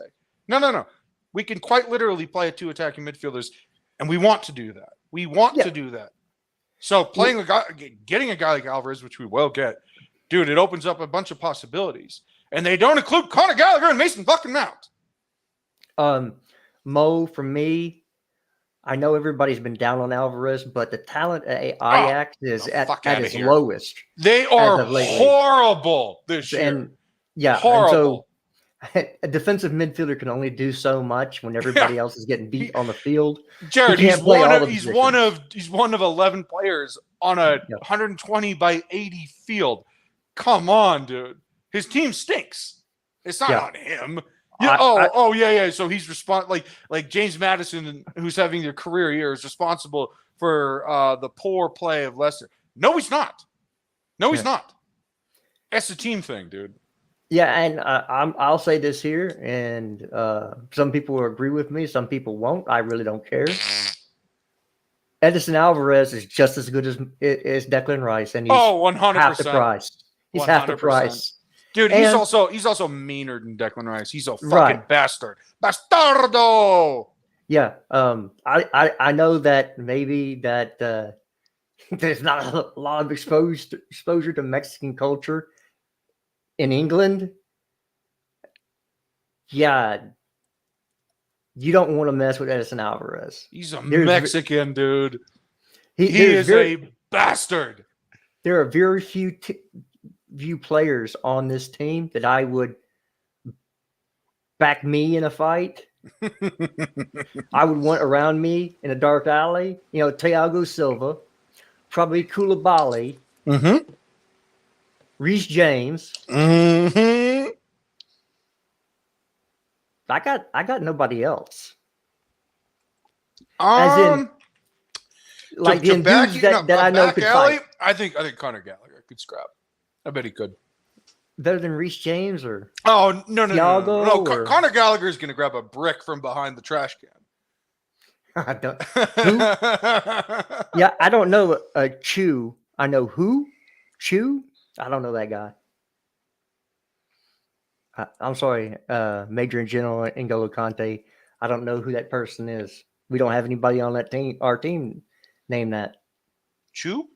No. We can quite literally play a two attacking midfielders, and we want to do that. We want to do that. So getting a guy like Alvarez, which we will get, dude, it opens up a bunch of possibilities. And they don't include Conor Gallagher and Mason fucking Mount. Mo, for me, I know everybody's been down on Alvarez, but the talent at Ajax is at its lowest. They are horrible this year. Horrible. And so a defensive midfielder can only do so much when everybody else is getting beat on the field. Jared, he's one of 11 players on a 120 by 80 field. Come on, dude. His team stinks. It's not on him. Yeah. So he's like James Maddison, who's having their career year, is responsible for the poor play of Leicester. No, he's not. He's not. That's a team thing, dude. Yeah, and I'll say this here, and some people will agree with me, some people won't. I really don't care. Edison Alvarez is just as good as Declan Rice, and he's 100%. half the price. He's 100%. Half the price. Dude, he's also meaner than Declan Rice. He's a fucking bastard. Bastardo! Yeah. I know that maybe that there's not a lot of exposure to Mexican culture in England. Yeah. You don't want to mess with Edison Alvarez. He's a Mexican dude. He is a bastard. There are very few players on this team that I would back me in a fight. I would want around me in a dark alley. Thiago Silva, probably Koulibaly, Reece James. I got nobody else. As in, like the dudes that I know could fight. I think Conor Gallagher could scrap. I bet he could. Better than Reece James or no. Thiago Conor Gallagher is going to grab a brick from behind the trash can. I don't. Who? Yeah, I don't know. Chew. I know who. Chew. I don't know that guy. I'm sorry, Major and General N'Golo Kante. I don't know who that person is. We don't have anybody on that team. Our team named that. Chew.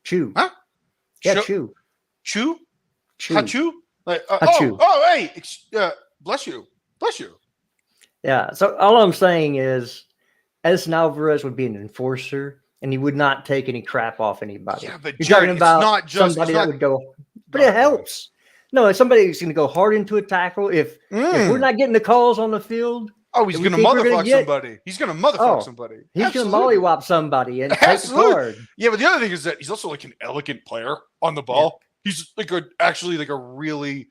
Huh? Yeah, Chew. Chew. Hachu? Hey, bless you. Yeah, so all I'm saying is Edison Alvarez would be an enforcer, and he would not take any crap off anybody. Yeah, but you're talking about somebody that would go, but it helps. No, if somebody's going to go hard into a tackle, if we're not getting the calls on the field. Oh, he's going to motherfuck somebody. He's going to motherfuck somebody. He's going to mollywop somebody and take the card. Yeah, but the other thing is that he's also like an elegant player on the ball. Yeah. He's actually a really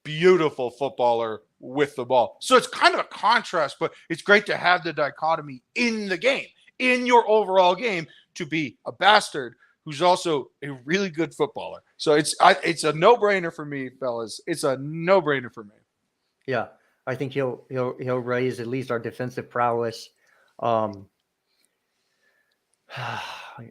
beautiful footballer with the ball. So it's kind of a contrast, but it's great to have the dichotomy in the game, in your overall game, to be a bastard who's also a really good footballer. So it's a no-brainer for me, fellas. It's a no-brainer for me. Yeah, I think he'll raise at least our defensive prowess.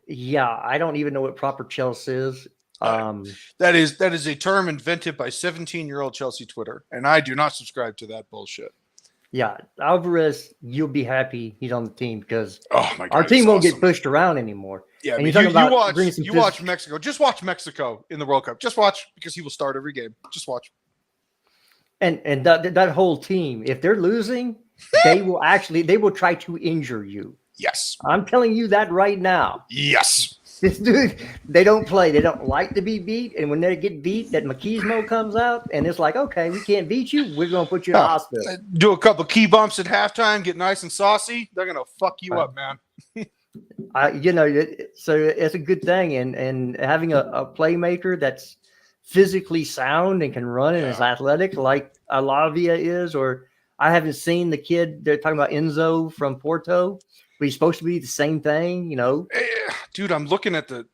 Yeah, I don't even know what proper Chelsea is. That is a term invented by 17-year-old Chelsea Twitter, and I do not subscribe to that bullshit. Yeah, Alvarez, you'll be happy he's on the team because Oh my God, our team won't awesome. get pushed around anymore. Yeah, and I mean, you're talking about you watch Mexico. Just watch Mexico in the World Cup. Just watch because he will start every game. Just watch. And that whole team, if they're losing, they will try to injure you. Yes. I'm telling you that right now. Yes. This dude, they don't play. They don't like to be beat. And when they get beat, that machismo comes out, and it's like, okay, we can't beat you. We're going to put you in the hospital. Do a couple key bumps at halftime, get nice and saucy. They're going to fuck you up, man. So it's a good thing. And having a playmaker that's physically sound and can run and is athletic like Alavia is, or I haven't seen the kid. They're talking about Enzo from Porto. But he's supposed to be the same thing, Dude, I'm looking at the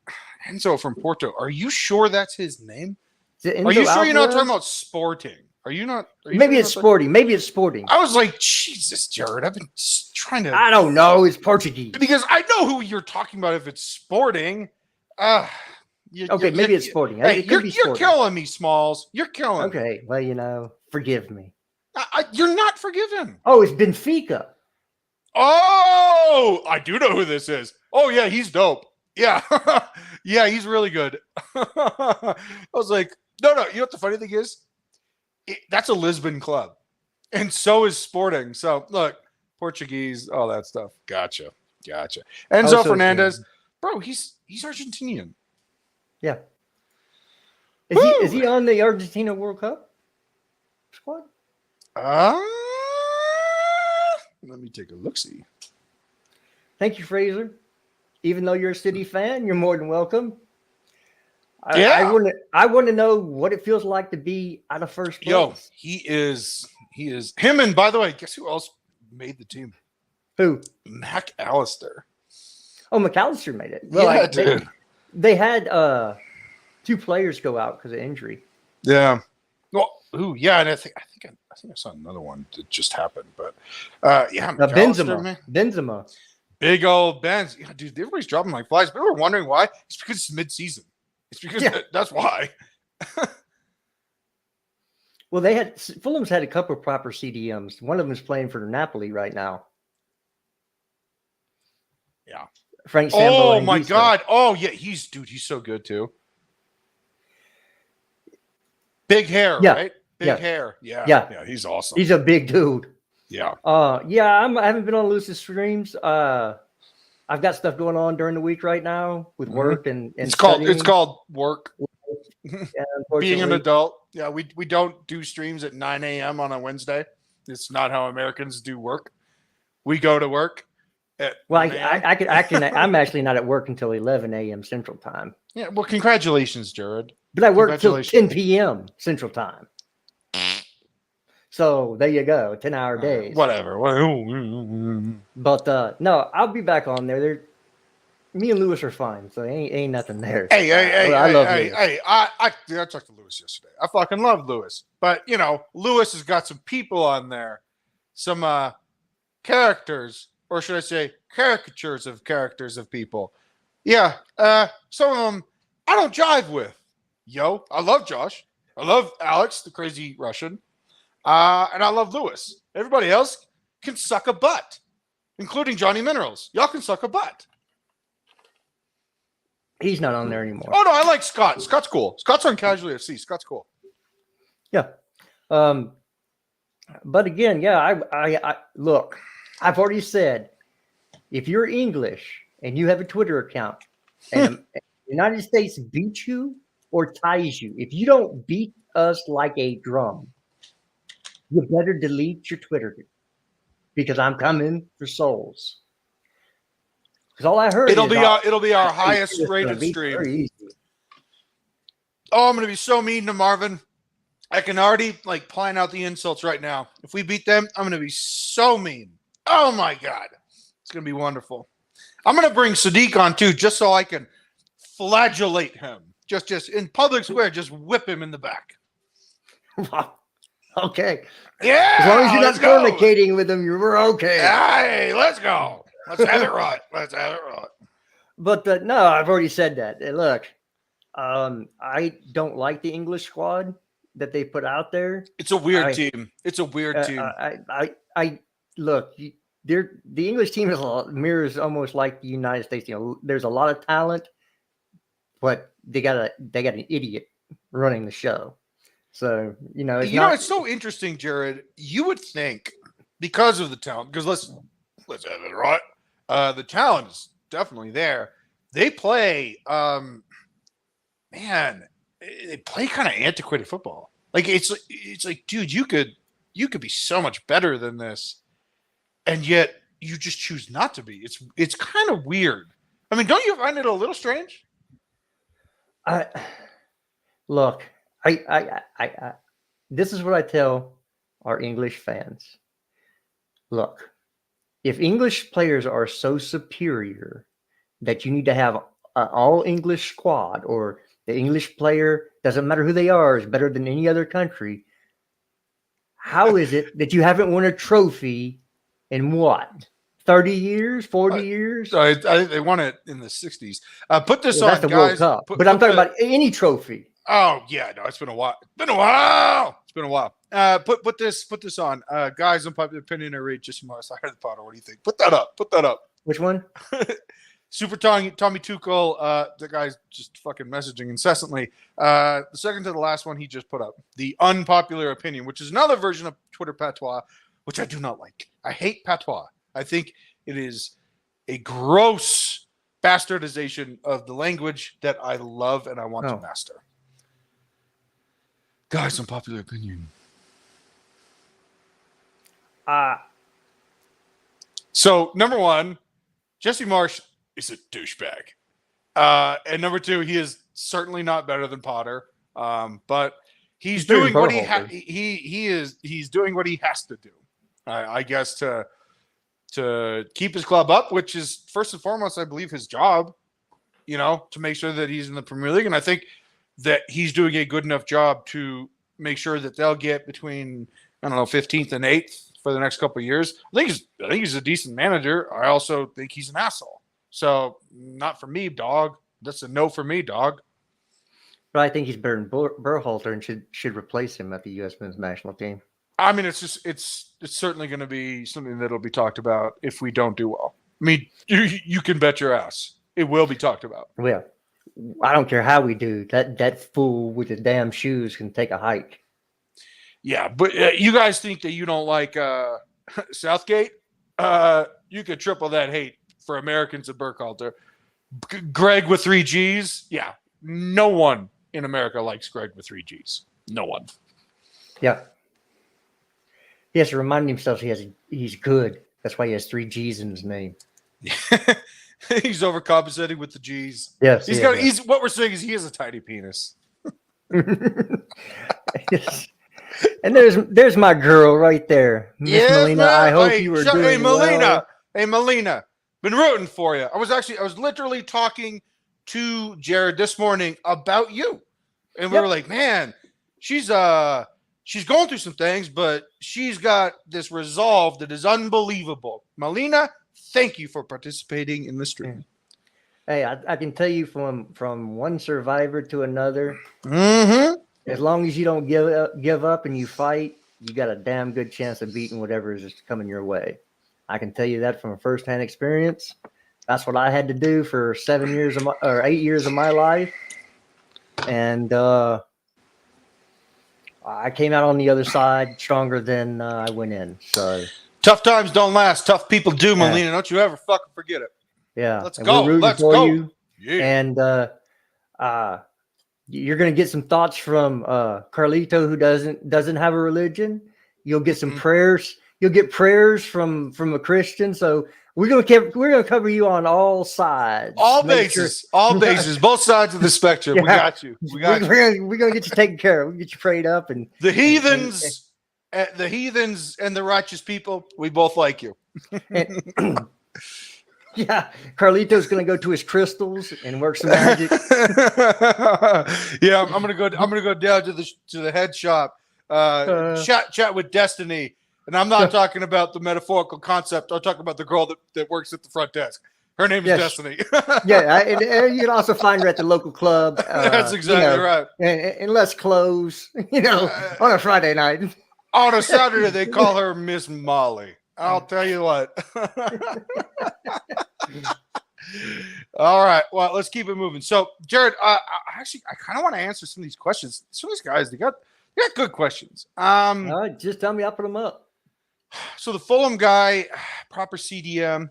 Enzo from Porto. Are you sure that's his name? Are you sure you're not talking about Sporting? Are you not? Maybe it's Sporting. Maybe it's Sporting. I was like, Jesus, Jared. I've been trying to. I don't know. It's Portuguese. Because I know who you're talking about if it's Sporting. Okay, maybe it's Sporting. Hey, it could you're killing me, Smalls. You're killing me. Okay, well, forgive me. You're not forgiven. Oh, it's Benfica. Oh, I do know who this is. Oh, yeah, he's dope. Yeah. Yeah, he's really good. I was like, no. You know what the funny thing is? That's a Lisbon club. And so is Sporting. So, look, Portuguese, all that stuff. Gotcha. Enzo Fernandez. Bro, he's Argentinian. Yeah. Is he on the Argentina World Cup squad? Let me take a look-see. Thank you, Fraser. Even though you're a City fan, you're more than welcome. I want to know what it feels like to be out of first place. Yo, he is him. And by the way, guess who else made the team? Who? Mac Allister. Oh, McAllister made it. Well, yeah, dude. They had 2 players go out because of injury. Yeah. Well, yeah, and I think I saw another one that just happened, but yeah, Benzema, big old Benz. Yeah, dude, everybody's dropping like flies. People were wondering why. It's because it's mid-season. It's because that's why. Well, Fulham's had a couple of proper CDMs. One of them is playing for Napoli right now. Yeah, Frank. Oh my God! Oh yeah, he's so good too. Big hair, right? Big hair. Yeah, he's awesome. He's a big dude. Yeah. I haven't been on Lewis's streams. I've got stuff going on during the week right now with work and it's called work. Being an adult. Yeah, we don't do streams at 9 a.m. on a Wednesday. It's not how Americans do work. We go to work. I'm actually not at work until 11 a.m. Central Time. Yeah, well, congratulations, Jared. But I work till 10 p.m. Central Time. So there you go, 10-hour days. Whatever. But no, I'll be back on there. Me and Lewis are fine, so ain't nothing there. I love Lewis. I talked to Lewis yesterday. I fucking love Lewis, but Lewis has got some people on there, some characters, or should I say, caricatures of characters of people. Yeah, some of them I don't jive with. Yo, I love Josh. I love Alex, the crazy Russian. And I love Lewis. Everybody else can suck a butt, including Johnny Minerals. Y'all can suck a butt. He's not on there anymore. Oh, no, I like Scott. Scott's cool. Scott's on Casually FC. Scott's cool. Yeah. But again, I look, I've already said, if you're English and you have a Twitter account and the United States beats you or ties you, if you don't beat us like a drum, you better delete your Twitter because I'm coming for souls. Because all I heard it'll be our highest rated stream. Oh, I'm gonna be so mean to Marvin. I can already plan out the insults right now. If we beat them, I'm gonna be so mean. Oh my God, it's gonna be wonderful. I'm gonna bring Sadiq on too, just so I can flagellate him. Just in public square, just whip him in the back. Okay. Yeah. As long as you're not let's go. fornicating with them, you're okay. Hey, let's go. Let's have it right. But no, I've already said that. And look, I don't like the English squad that they put out there. It's a weird team. It's a weird team. I look. The English team mirrors almost like the United States. There's a lot of talent, but they got an idiot running the show. So it's so interesting, Jared. You would think because of the talent, because let's have it right. The talent is definitely there. They play, they play kind of antiquated football. Like it's like, dude, you could be so much better than this, and yet you just choose not to be. It's kind of weird. I mean, don't you find it a little strange? Look, I this is what I tell our English fans. Look, if English players are so superior that you need to have an all English squad, or the English player, doesn't matter who they are, is better than any other country, how is it that you haven't won a trophy in what? 30 years, 40 years? I think they won it in the 60s. Put this on, that's the guys. World Cup. But I'm talking about any trophy. Oh yeah, no, it's been a while. Put this on, guys. Unpopular opinion. I read just from outside of the Potter. What do you think? Put that up. Which one? Super Tommy Tuchel. The guy's just fucking messaging incessantly. The second to the last one he just put up, the unpopular opinion, which is another version of Twitter patois, which I do not like. I hate patois. I think it is a gross bastardization of the language that I love and I want to master. Guys, unpopular opinion. So, number one, Jesse Marsh is a douchebag. And number two, he is certainly not better than Potter. But he's doing what he's doing what he has to do. I guess to keep his club up, which is first and foremost, I believe, his job, to make sure that he's in the Premier League. And I think that he's doing a good enough job to make sure that they'll get between, 15th and 8th for the next couple of years. I think he's a decent manager. I also think he's an asshole. So not for me, dog. That's a no for me, dog. But I think he's better than Berhalter and should replace him at the U.S. men's national team. I mean, it's certainly going to be something that'll be talked about if we don't do well. I mean, you can bet your ass it will be talked about. Well, I don't care how we do. That fool with the damn shoes can take a hike. Yeah, but you guys think that you don't like Southgate? You could triple that hate for Americans at Burkhalter. Greg with 3 Gs? Yeah, no one in America likes Greg with 3 Gs. No one. Yeah. He has to remind himself he's good. That's why he has 3 Gs in his name. He's overcompensating with the G's. Yes. He's what we're saying is he has a tiny penis. Yes. And there's my girl right there, Miss Melina. I hope you were doing well. Hey, Melina, been rooting for you. I was literally talking to Jared this morning about you, and we were like, man, she's going through some things, but she's got this resolve that is unbelievable. Melina, thank you for participating in the stream. Hey, I can tell you from one survivor to another. Mm-hmm. As long as you don't give up and you fight, you got a damn good chance of beating whatever is coming your way. I can tell you that from a firsthand experience. That's what I had to do for 8 years of my life, and I came out on the other side stronger than I went in. So tough times don't last. Tough people do, Melina. Don't you ever fucking forget it. Yeah, let's go. Let's go. Yeah. And you're going to get some thoughts from Carlito, who doesn't have a religion. You'll get some prayers. You'll get prayers from a Christian. So we're going to cover you on all sides, all bases, both sides of the spectrum. Yeah. We got you. We're going to get you taken care of. We'll get you prayed up, and the heathens, and the righteous people. We both like you. Yeah, Carlito's gonna go to his crystals and work some magic. Yeah, I'm gonna go down to the head shop, chat with Destiny, and I'm not talking about the metaphorical concept. I'm talking about the girl that works at the front desk. Her name is Destiny. Yeah, and you can also find her at the local club. That's exactly right. And less clothes, on a Friday night. On a Saturday, they call her Miss Molly. I'll tell you what. All right. Well, let's keep it moving. So, Jared, I kind of want to answer some of these questions. Some of these guys, they got good questions. Just tell me, I'll put them up. So the Fulham guy, proper CDM.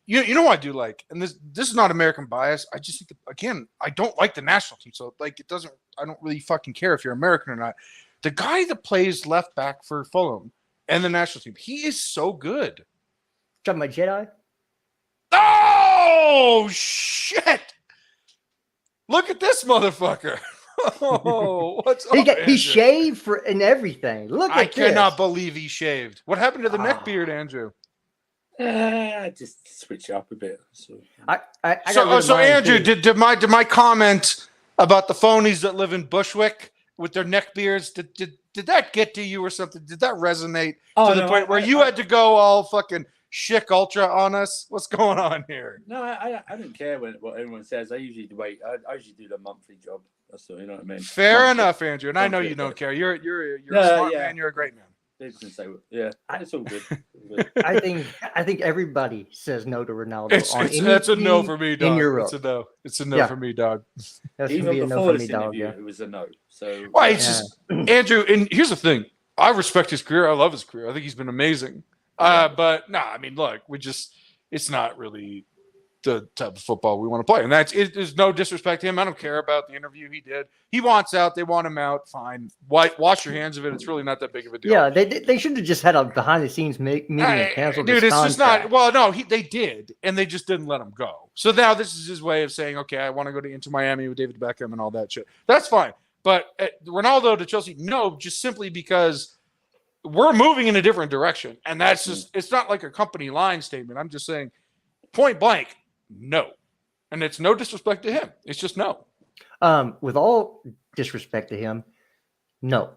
You know what I do like, and this is not American bias. I just think again, I don't like the national team, so like it doesn't. I don't really fucking care if you're American or not. The guy that plays left back for Fulham and the national team, he is so good. Talking about Jedi? Oh shit! Look at this motherfucker. Oh, what's up? He shaved and everything. Look at this. I cannot believe he shaved. What happened to the neck beard, Andrew? Just switch it up a bit. So Andrew, did my comment about the phonies that live in Bushwick with their neck beards, did that get to you or something? Did that resonate to the point where you had to go all fucking Schick Ultra on us? What's going on here? No, I don't care what everyone says. I usually wait. I usually do the monthly job. That's all, you know what I mean. Fair enough, Andrew. And I know you don't care. You're a smart man. You're a great man. Say, yeah, it's all good. I think everybody says no to Ronaldo. That's a no for me, dog. In Europe. It's a no for me, dog. That's Even be a no before for this me, dog. interview, it was a no. So it's just Andrew. And here's the thing: I respect his career. I love his career. I think he's been amazing. But no, I mean, look, it's not really the type of football we want to play. And there's no disrespect to him. I don't care about the interview he did. He wants out. They want him out. Fine. Wash your hands of it. It's really not that big of a deal. Yeah, they should have just had a behind the scenes meeting and canceled dude, his it's just not. contract. Well, no, they did, and they just didn't let him go. So now this is his way of saying, okay, I want to go to Miami with David Beckham and all that shit. That's fine. But Ronaldo to Chelsea, no, just simply because we're moving in a different direction. And that's just, it's not like a company line statement. I'm just saying point blank, no. And it's no disrespect to him. It's just no. With all disrespect to him, no.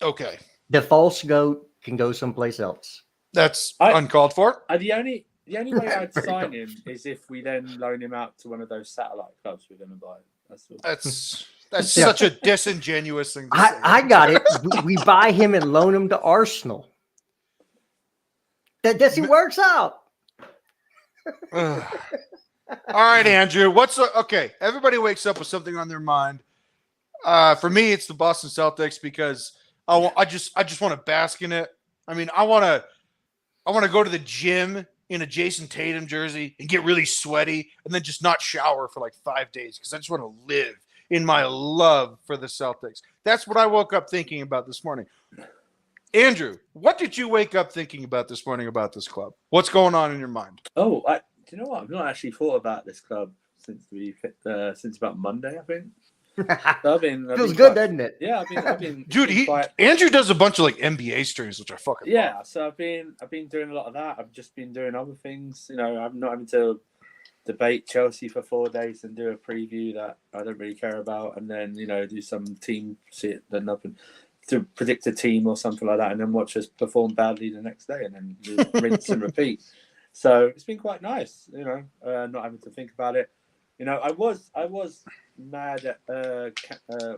Okay. The false goat can go someplace else. That's uncalled for. The only way I'd sign him is if we then loan him out to one of those satellite clubs we're going to buy. That's such a disingenuous thing to say. I got it. We buy him and loan him to Arsenal. That works out. All right, Andrew. Okay? Everybody wakes up with something on their mind. For me, it's the Boston Celtics because I just want to bask in it. I mean, I want to go to the gym in a Jason Tatum jersey and get really sweaty and then just not shower for like 5 days because I just want to live in my love for the Celtics. That's what I woke up thinking about this morning. Andrew, what did you wake up thinking about this morning about this club? What's going on in your mind? Oh, do you know what? I've not actually thought about this club since about Monday, I think. Feels good, doesn't it? Yeah, I've been dude. Andrew does a bunch of like NBA streams, which I fucking love. So I've been doing a lot of that. I've just been doing other things. You know, I'm not having to debate Chelsea for 4 days and do a preview that I don't really care about, and then do some team shit, then up and to predict a team or something like that, and then watch us perform badly the next day, and then just rinse and repeat. So it's been quite nice, not having to think about it. I was mad at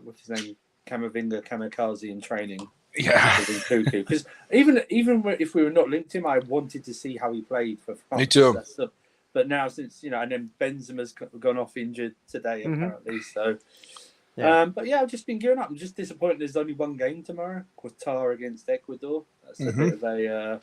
what's his name, Camavinga Kamikaze in training. Yeah, because even if we were not linked to him, I wanted to see how he played for France. Me too. But now since and then Benzema's gone off injured today apparently. So, but yeah, I've just been gearing up. I'm just disappointed there's only one game tomorrow, Qatar against Ecuador. That's a bit of a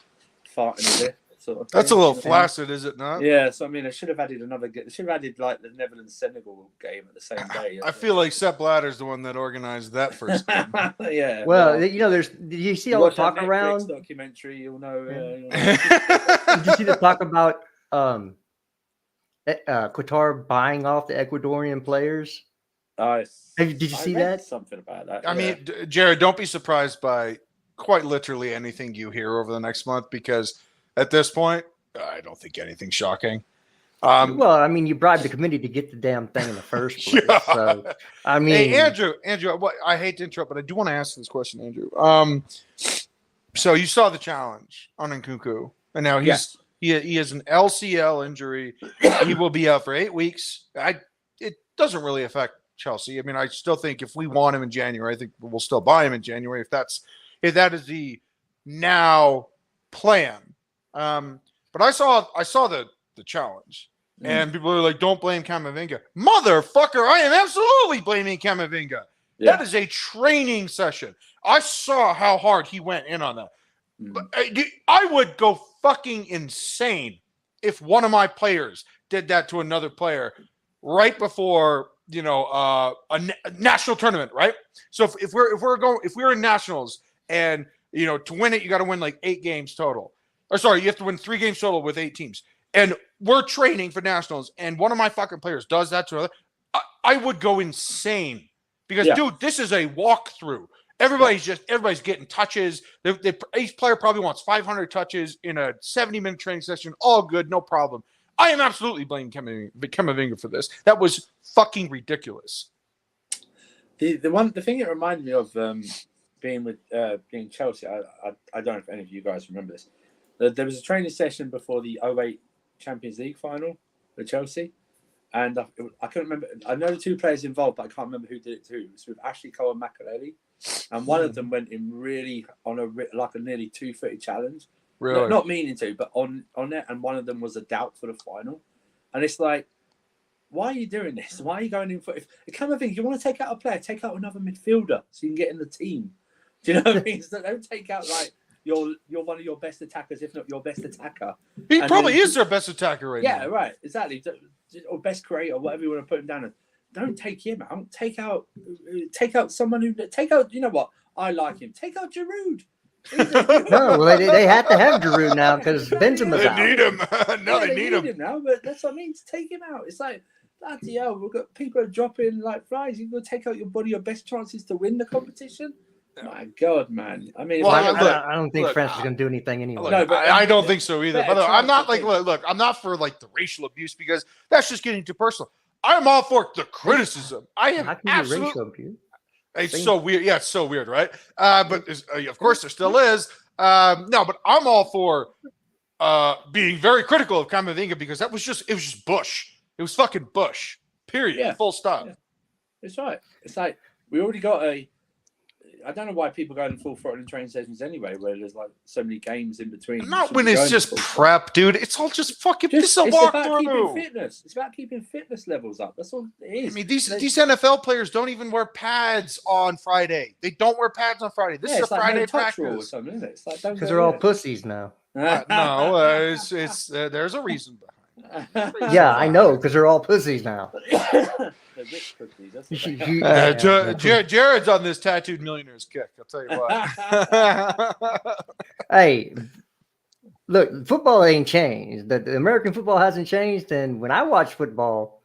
fart in the lip. Sort of That's thing, a little flaccid, is it not? Yeah, so I mean, I should have added another. Should have added like the Netherlands-Senegal game at the same day. I feel like Sepp Blatter's the one that organized that first game. Yeah. Well, did you see all the talk around documentary? You'll know. Did you see the talk about Qatar buying off the Ecuadorian players? Did you see that? Something about that. I mean, Jared, don't be surprised by quite literally anything you hear over the next month because at this point, I don't think anything shocking. Well, I mean, you bribed the committee to get the damn thing in the first place. Yeah. So, I mean, Hey, Andrew, I hate to interrupt, but I do want to ask this question, Andrew. So you saw the challenge on Nkunku, and now he has an LCL injury. He will be out for 8 weeks. It doesn't really affect Chelsea. I mean, I still think if we want him in January, I think we'll still buy him in January if that is the now plan. But I saw the challenge. And people are like, don't blame Camavinga. Motherfucker, I am absolutely blaming Camavinga. Yeah. That is a training session. I saw how hard he went in on that. I would go fucking insane if one of my players did that to another player right before, a national tournament, right? So if we're in nationals and, to win it, you got to win like 8 games total. Or sorry, you have to win 3 games total with 8 teams. And we're training for nationals, and one of my fucking players does that to another. I would go insane because, dude, this is a walkthrough. Everybody's getting touches. Each player probably wants 500 touches in a 70-minute training session. All good, no problem. I am absolutely blaming Camavinga for this. That was fucking ridiculous. The thing it reminded me of being Chelsea. I don't know if any of you guys remember this. There was a training session before the 2008 Champions League final with Chelsea, and I couldn't remember. I know the 2 players involved, but I can't remember who did it to. It was with Ashley Cole and Makelele, and one of them went in really on a nearly 2:30 challenge. Really, not meaning to, but on it, and one of them was a doubt for the final, and it's like, why are you doing this? Why are you going in for? If kind of thing, you want to take out a player, take out another midfielder so you can get in the team. Do you know what I mean? So don't take out like. You're one of your best attackers, if not your best attacker. He probably is their best attacker right now. Yeah, right, exactly. Or best creator, whatever you want to put him down as. Don't take him out. Take out someone who. Take out. You know what? I like him. Take out Giroud. No, well, they have to have Giroud now because Benzema's out. They need him. They need him now. But that's what I mean. To take him out, it's like bloody hell. We've got people dropping like flies. You're gonna take out your best chances to win the competition. My God, man! I mean, I don't think France is going to do anything anyway. No, but I don't think so either. But I'm not like look. I'm not for like the racial abuse because that's just getting too personal. I'm all for the criticism. I am absolutely. It's so weird. Yeah, it's so weird, right? But of course there still is. No, but I'm all for being very critical of Camavinga because it was just Bush. It was fucking Bush. Period. Yeah. Full stop. Yeah. It's right. It's like we already got I don't know why people go in full throttle in training sessions anyway, where there's like so many games in between. Not when it's just prep, dude. It's all just fucking. It's a walkthrough. It's about keeping fitness levels up. That's all it is. I mean, these NFL players don't even wear pads on Friday. They don't wear pads on Friday. This is a Friday practice. Or something, isn't it? It's like because they're all pussies now. No, it's there's a reason behind it. Yeah, I know because they're all pussies now. Rich cookies. Jared's on this tattooed millionaires kick. I'll tell you what. Hey, look, football ain't changed. The American football hasn't changed. And when I watch football,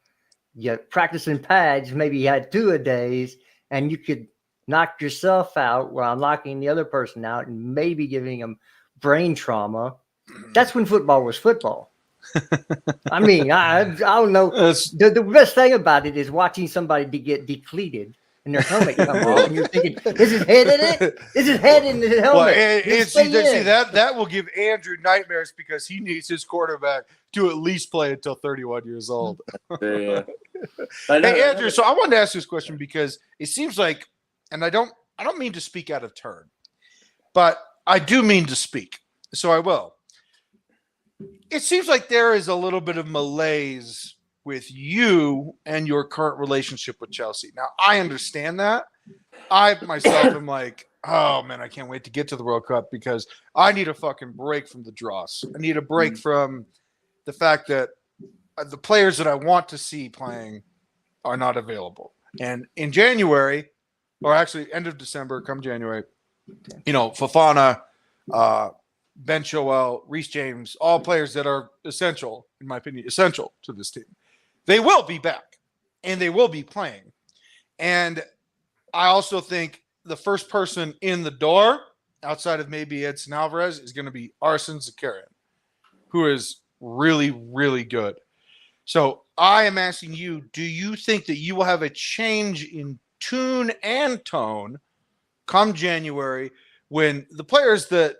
you practice in pads. Maybe you had 2 a days, and you could knock yourself out while knocking the other person out, and maybe giving them brain trauma. That's when football was football. I mean, I don't know. The best thing about it is watching somebody get depleted and their helmet come off, and you're thinking, "Is his head in it? Is his head in the helmet?" Well, see that will give Andrew nightmares because he needs his quarterback to at least play until 31 years old. Yeah. Hey, Andrew. So I wanted to ask this question because it seems like, and I don't mean to speak out of turn, but I do mean to speak. So I will. It seems like there is a little bit of malaise with you and your current relationship with Chelsea. Now, I understand that. I myself am like, oh, man, I can't wait to get to the World Cup because I need a fucking break from the dross. I need a break from the fact that the players that I want to see playing are not available. And in January, or actually end of December, come January, Fofana, Ben Chilwell, Reece James, all players that are essential, in my opinion, essential to this team. They will be back, and they will be playing. And I also think the first person in the door, outside of maybe Edson Alvarez, is going to be Arsene Zakarian. who is really, really good. So I am asking you, do you think that you will have a change in tune and tone come January when the players that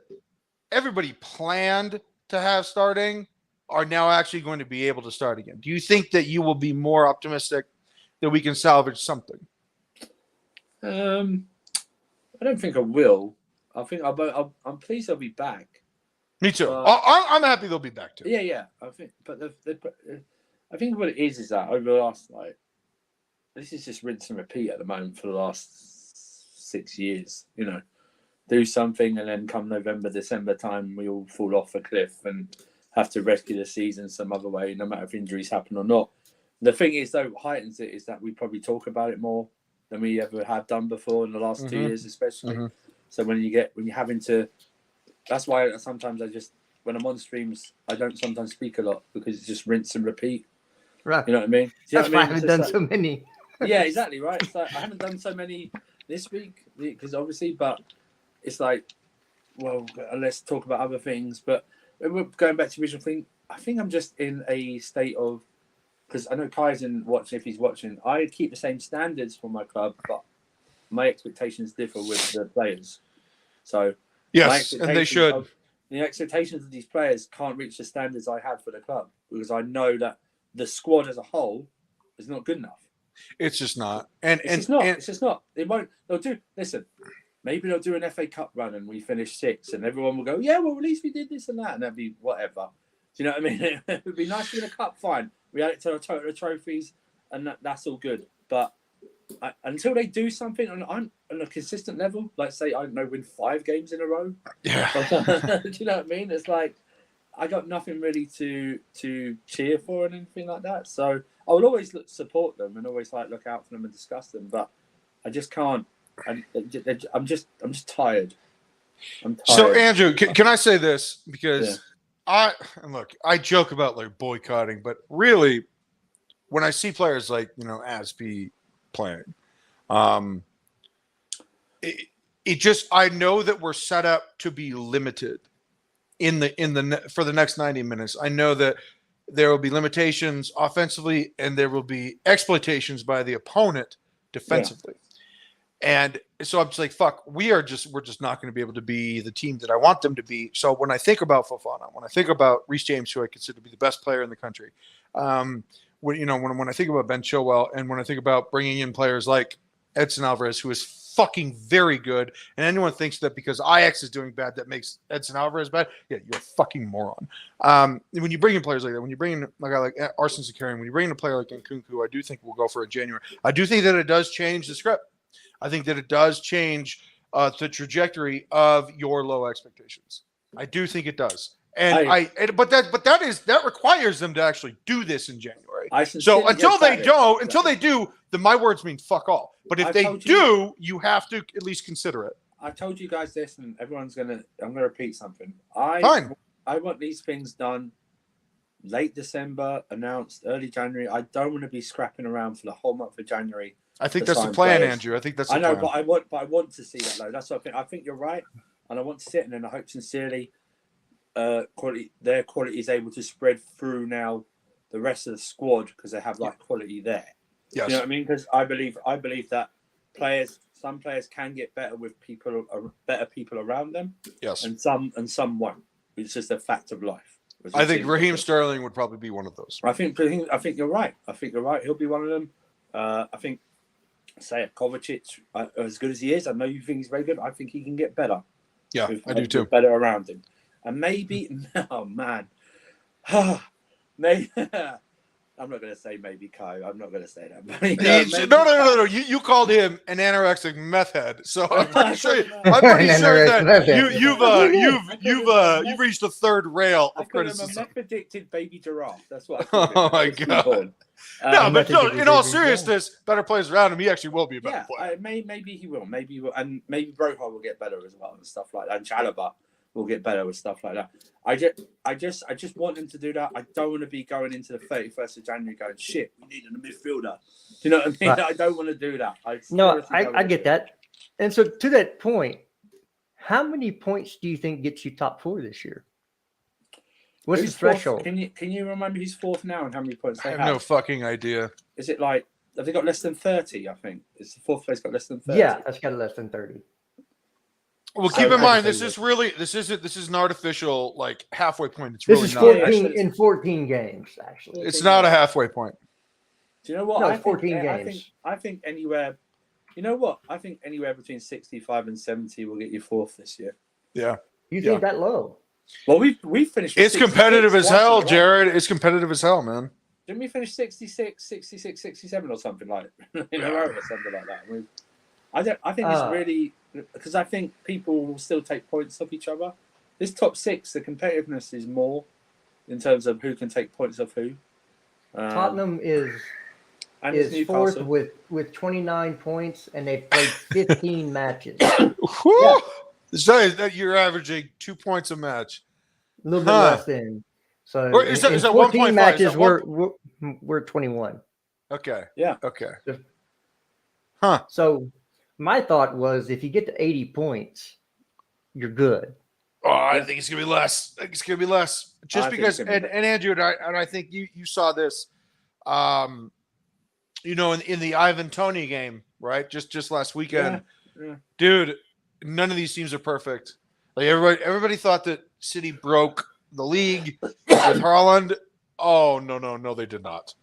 everybody planned to have starting are now actually going to be able to start again? Do you think that you will be more optimistic that we can salvage something? I don't think I will. I think I'm pleased they'll be back. Me too. But- I'm happy they'll be back too. Yeah. I think, but I think what it is that over the last this is just rinse and repeat at the moment for the last 6 years. You know, do something and then come November, December time, we all fall off a cliff and have to rescue the season some other way, no matter if injuries happen or not. The thing is, though, heightens it is that we probably talk about it more than we ever have done before in the last 2 years, especially. So when you're having to, that's why sometimes when I'm on streams, I don't sometimes speak a lot because it's just rinse and repeat. Right. You know what I mean? That's why I haven't done so many. Yeah, exactly. Right. It's like I haven't done so many this week because obviously, but it's like, well, let's talk about other things. But we're going back to the original thing. I think I'm just in a state of, because I know Kai's watching. If he's watching, I keep the same standards for my club, but my expectations differ with the players. So yes, and they should. The expectations of these players can't reach the standards I had for the club because I know that the squad as a whole is not good enough. It's just not. It's just not. It won't. They'll do. Listen, maybe they'll do an FA Cup run and we finish 6th, and everyone will go, yeah, well, at least we did this and that, and that'd be whatever. Do you know what I mean? It would be nice to win a cup, fine. We add it to our total of trophies, and that's all good. But until they do something on a consistent level, like say, I don't know, win 5 games in a row. Yeah. Do you know what I mean? It's like I got nothing really to cheer for and anything like that. So I will always support them and always look out for them and discuss them. But I just can't. I'm just tired. I'm tired. So Andrew, can I say this? Because I joke about boycotting, but really, when I see players like Asby playing, it just, I know that we're set up to be limited for the next 90 minutes. I know that there will be limitations offensively and there will be exploitations by the opponent defensively. And so I'm just like, fuck, we're just not going to be able to be the team that I want them to be. So when I think about Fofana, when I think about Reece James, who I consider to be the best player in the country, when I think about Ben Chilwell, and when I think about bringing in players like Edson Alvarez, who is fucking very good, and anyone thinks that because Ajax is doing bad that makes Edson Alvarez bad, yeah, you're a fucking moron. When you bring in players like that, when you bring in a guy like Arsene Zakarian, when you bring in a player like Nkunku, I do think we'll go for a January. I do think that it does change the script. I think that it does change the trajectory of your low expectations. I do think it does. And but that requires them to actually do this in January. So until they do, then my words mean fuck all. But if they do, you have to at least consider it. I told you guys this, and I'm gonna repeat something. Fine. I want these things done late December, announced early January. I don't want to be scrapping around for the whole month of January. I think that's the plan, Andrew. I think that's the plan. I know, but I want to see that though. That's what I think. I think you're right, and I want to see it, and then I hope sincerely their quality is able to spread through now the rest of the squad because they have quality there. Yes. You know what I mean? Because I believe that some players can get better with better people around them. Yes. And some won't. It's just a fact of life. I think Raheem Sterling would probably be one of those. I think you're right. I think you're right. He'll be one of them. I think Kovacic, as good as he is, I know you think he's very good. I think he can get better. Yeah, I do too. Better around him, and maybe. Oh man, maybe. I'm not going to say maybe Kai. I'm not going to say that. But, no. You called him an anorexic meth head, so I'm pretty sure that you've reached the third rail of criticism. I'm a meth-addicted baby giraffe. That's what. Oh my god. In all seriousness, better players around him, he actually will be a better player. Maybe he will. Maybe he will, and maybe Broha will get better as well and stuff like that. And Chalobah will get better with stuff like that. I just want him to do that. I don't want to be going into the 31st of January going, shit, we need a midfielder. Do you know what I mean? Right. I don't want to do that. I get that. And so to that point, how many points do you think gets you top 4 this year? What's the Who's fourth? threshold? Can you remember who's fourth now and how many points I they have no fucking idea. Is it like, have they got less than 30? I think it's the fourth place got less than 30. Yeah, that's got less than 30. Well, So keep in I mind, can this tell you is this is an artificial like halfway point. It's This really is not. 14 in 14 games, actually. It's not a halfway point. Do you know what? No, I it's 14 think, games. I think anywhere. You know what? I think anywhere between 65 and 70 will get you fourth this year. Yeah. You think that low? Well, we finished. With It's competitive as 66 hell, once in a row. Jared. It's competitive as hell, man. Didn't we finish 66, 66, 67 or something like in a row or something like that? I think it's really because I think people will still take points off each other. This top six, the competitiveness is more in terms of who can take points off who. Tottenham is Newcastle. fourth with 29 points, and they've played 15 matches. Yeah. So that you're averaging 2 points a match. A little bit less than. So Or is that 14 1.5? matches, Is that we're 21. Okay. Yeah. Okay. Huh. So my thought was if you get to 80 points, you're good. Oh, I think it's gonna be less. I think it's gonna be less. Just because, and Andrew and I think you saw this, you know, in the Ivan Toney game, right? Just last weekend, dude. None of these teams are perfect. Like everybody thought that City broke the league with Haaland. Oh no, they did not.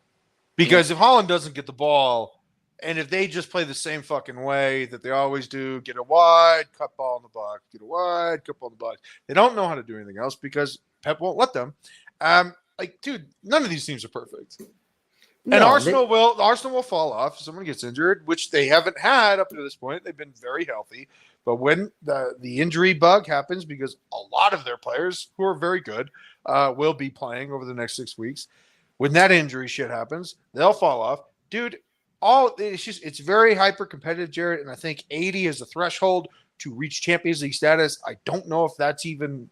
Because if Haaland doesn't get the ball, and if they just play the same fucking way that they always do, get a wide, cut ball in the box, get a wide, cut ball in the box, they don't know how to do anything else because Pep won't let them. Like, dude, none of these teams are perfect. And Arsenal will fall off if someone gets injured, which they haven't had up to this point. They've been very healthy. But when the injury bug happens, because a lot of their players who are very good will be playing over the next 6 weeks, when that injury shit happens, they'll fall off. Dude, it's very hyper competitive, Jared, and I think 80 is the threshold to reach Champions League status. I don't know if that's even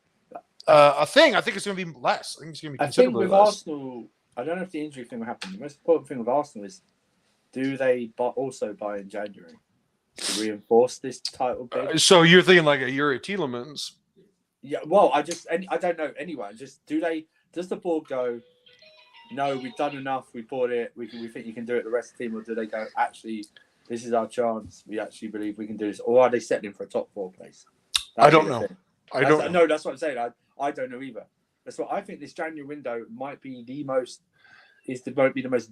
a thing. I think it's going to be less. I think it's going to be considerably less. Arsenal, I don't know if the injury thing will happen. The most important thing with Arsenal is, do they also buy in January to reinforce this title bid? So you're thinking like a Yuri Tielemans? Yeah. Well, I don't know. Anyway, does the board go, no, we've done enough, we bought it, we think you can do it, the rest of the team, or do they go, actually, this is our chance, we actually believe we can do this, or are they settling for a top 4 place? I don't know. No, that's what I'm saying. I don't know either. That's what I think. This January window might be the most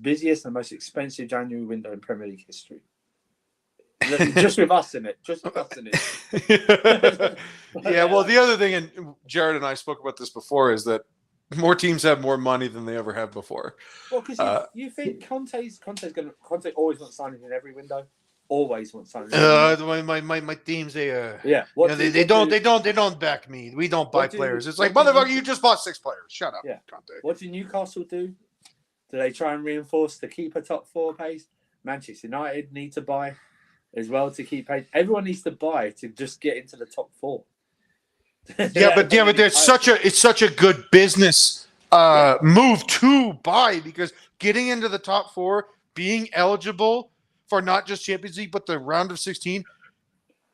busiest and most expensive January window in Premier League history. Just with us in it. Yeah, well, the other thing, and Jared and I spoke about this before, is that more teams have more money than they ever have before. Well, because you think Conte always wants signings in every window. Always wants signings. My teams, they They don't back me. We don't buy players. It's like, motherfucker, you just bought 6 players. Shut up, Conte. What do Newcastle do? Do they try and reinforce to keep a top 4 pace? Manchester United need to buy as well to keep pace. Everyone needs to buy to just get into the top 4. but there's such a good business move to buy, because getting into the top 4, being eligible for not just Champions League but the round of 16,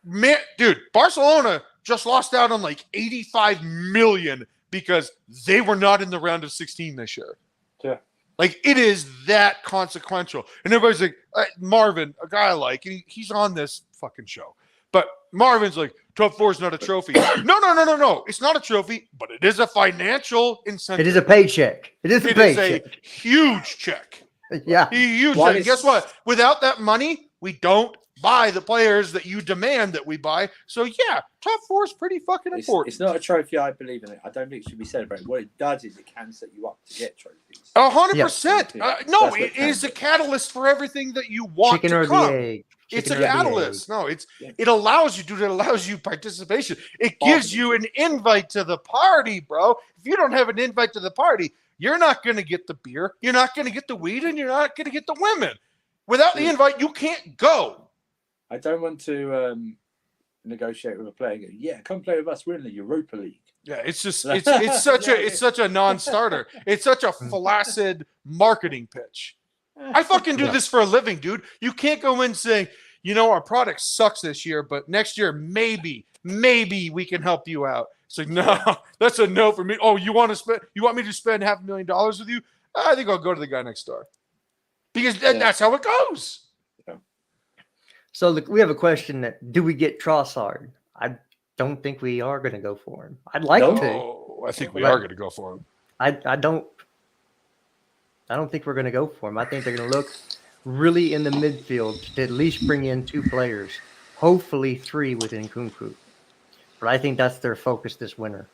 man, dude, Barcelona just lost out on like 85 million because they were not in the round of 16 this year. Yeah. Like, it is that consequential. And everybody's like, Marvin, a guy I like, and he's on this fucking show. But Marvin's like, top 4 is not a trophy. No. It's not a trophy, but it is a financial incentive. It is a paycheck. It is a huge check. Yeah. Huge check. Guess what? Without that money, we don't buy the players that you demand that we buy. So, yeah, top 4 is pretty fucking important. It's not a trophy. I believe in it. I don't think it should be celebrated. What it does is it can set you up to get trophies. 100%. No, it is a catalyst for everything that you want Chicken to or come. the egg. It's a catalyst. No, it allows you, dude. It allows you participation. It gives you an invite to the party, bro. If you don't have an invite to the party, you're not going to get the beer. You're not going to get the weed, and you're not going to get the women. Without the invite, you can't go. I don't want to negotiate with a player and go, yeah, come play with us. We're in the Europa League. Yeah, it's just it's such a non-starter. It's such a flaccid marketing pitch. I fucking do this for a living, dude. You can't go in saying, our product sucks this year, but next year maybe we can help you out. It's like, no, that's a no for me. Oh, you want me to spend $500,000 with you? I think I'll go to the guy next door. Because that's how it goes. So look, we have a question that do we get Trossard? I don't think we are going to go for him. I'd like to. Oh, I think we are going to go for him. I don't think we're going to go for him. I think they're going to look really in the midfield to at least bring in 2 players, hopefully 3 with Nkunku. But I think that's their focus this winter.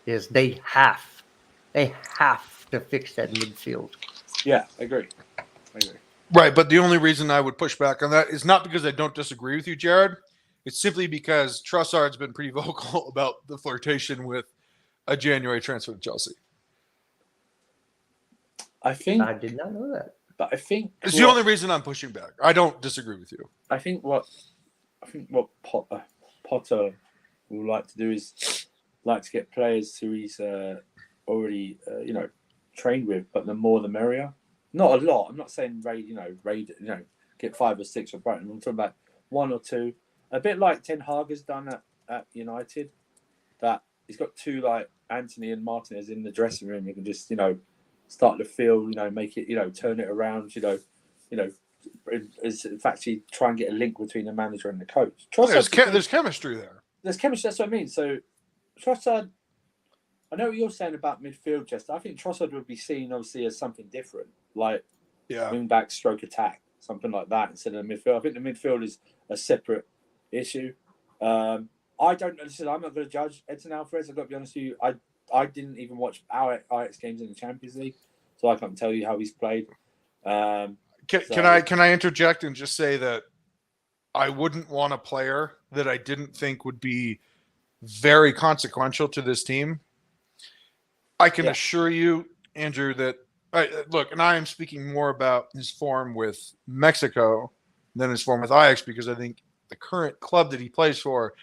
Is they have to fix that midfield. Yeah, I agree. Right, but the only reason I would push back on that is not because I don't disagree with you, Jared. It's simply because Trossard's been pretty vocal about the flirtation with a January transfer to Chelsea. I did not know that. But I think it's the only reason I'm pushing back. I don't disagree with you. I think what Potter will like to do is like to get players who he's already trained with, but the more the merrier. Not a lot. I'm not saying get 5 or 6 for Brighton. I'm talking about 1 or 2. A bit like Ten Hag has done at United. That he's got 2 like Anthony and Martinez in the dressing room. You can just start to feel make it turn it around. In fact, try and get a link between the manager and the coach. There's chemistry there. There's chemistry. That's what I mean. So Trossard, I know what you're saying about midfield, Jester. I think Trossard would be seen obviously as something different, like wing back, stroke attack, something like that instead of the midfield. I think the midfield is a separate issue. I don't know. Listen, I'm not going to judge Edson Alvarez. I've got to be honest with you. I didn't even watch our Ajax games in the Champions League, so I can't tell you how he's played. Can I interject and just say that I wouldn't want a player that I didn't think would be very consequential to this team. I can assure you, Andrew, that and I am speaking more about his form with Mexico than his form with Ajax, because I think the current club that he plays for,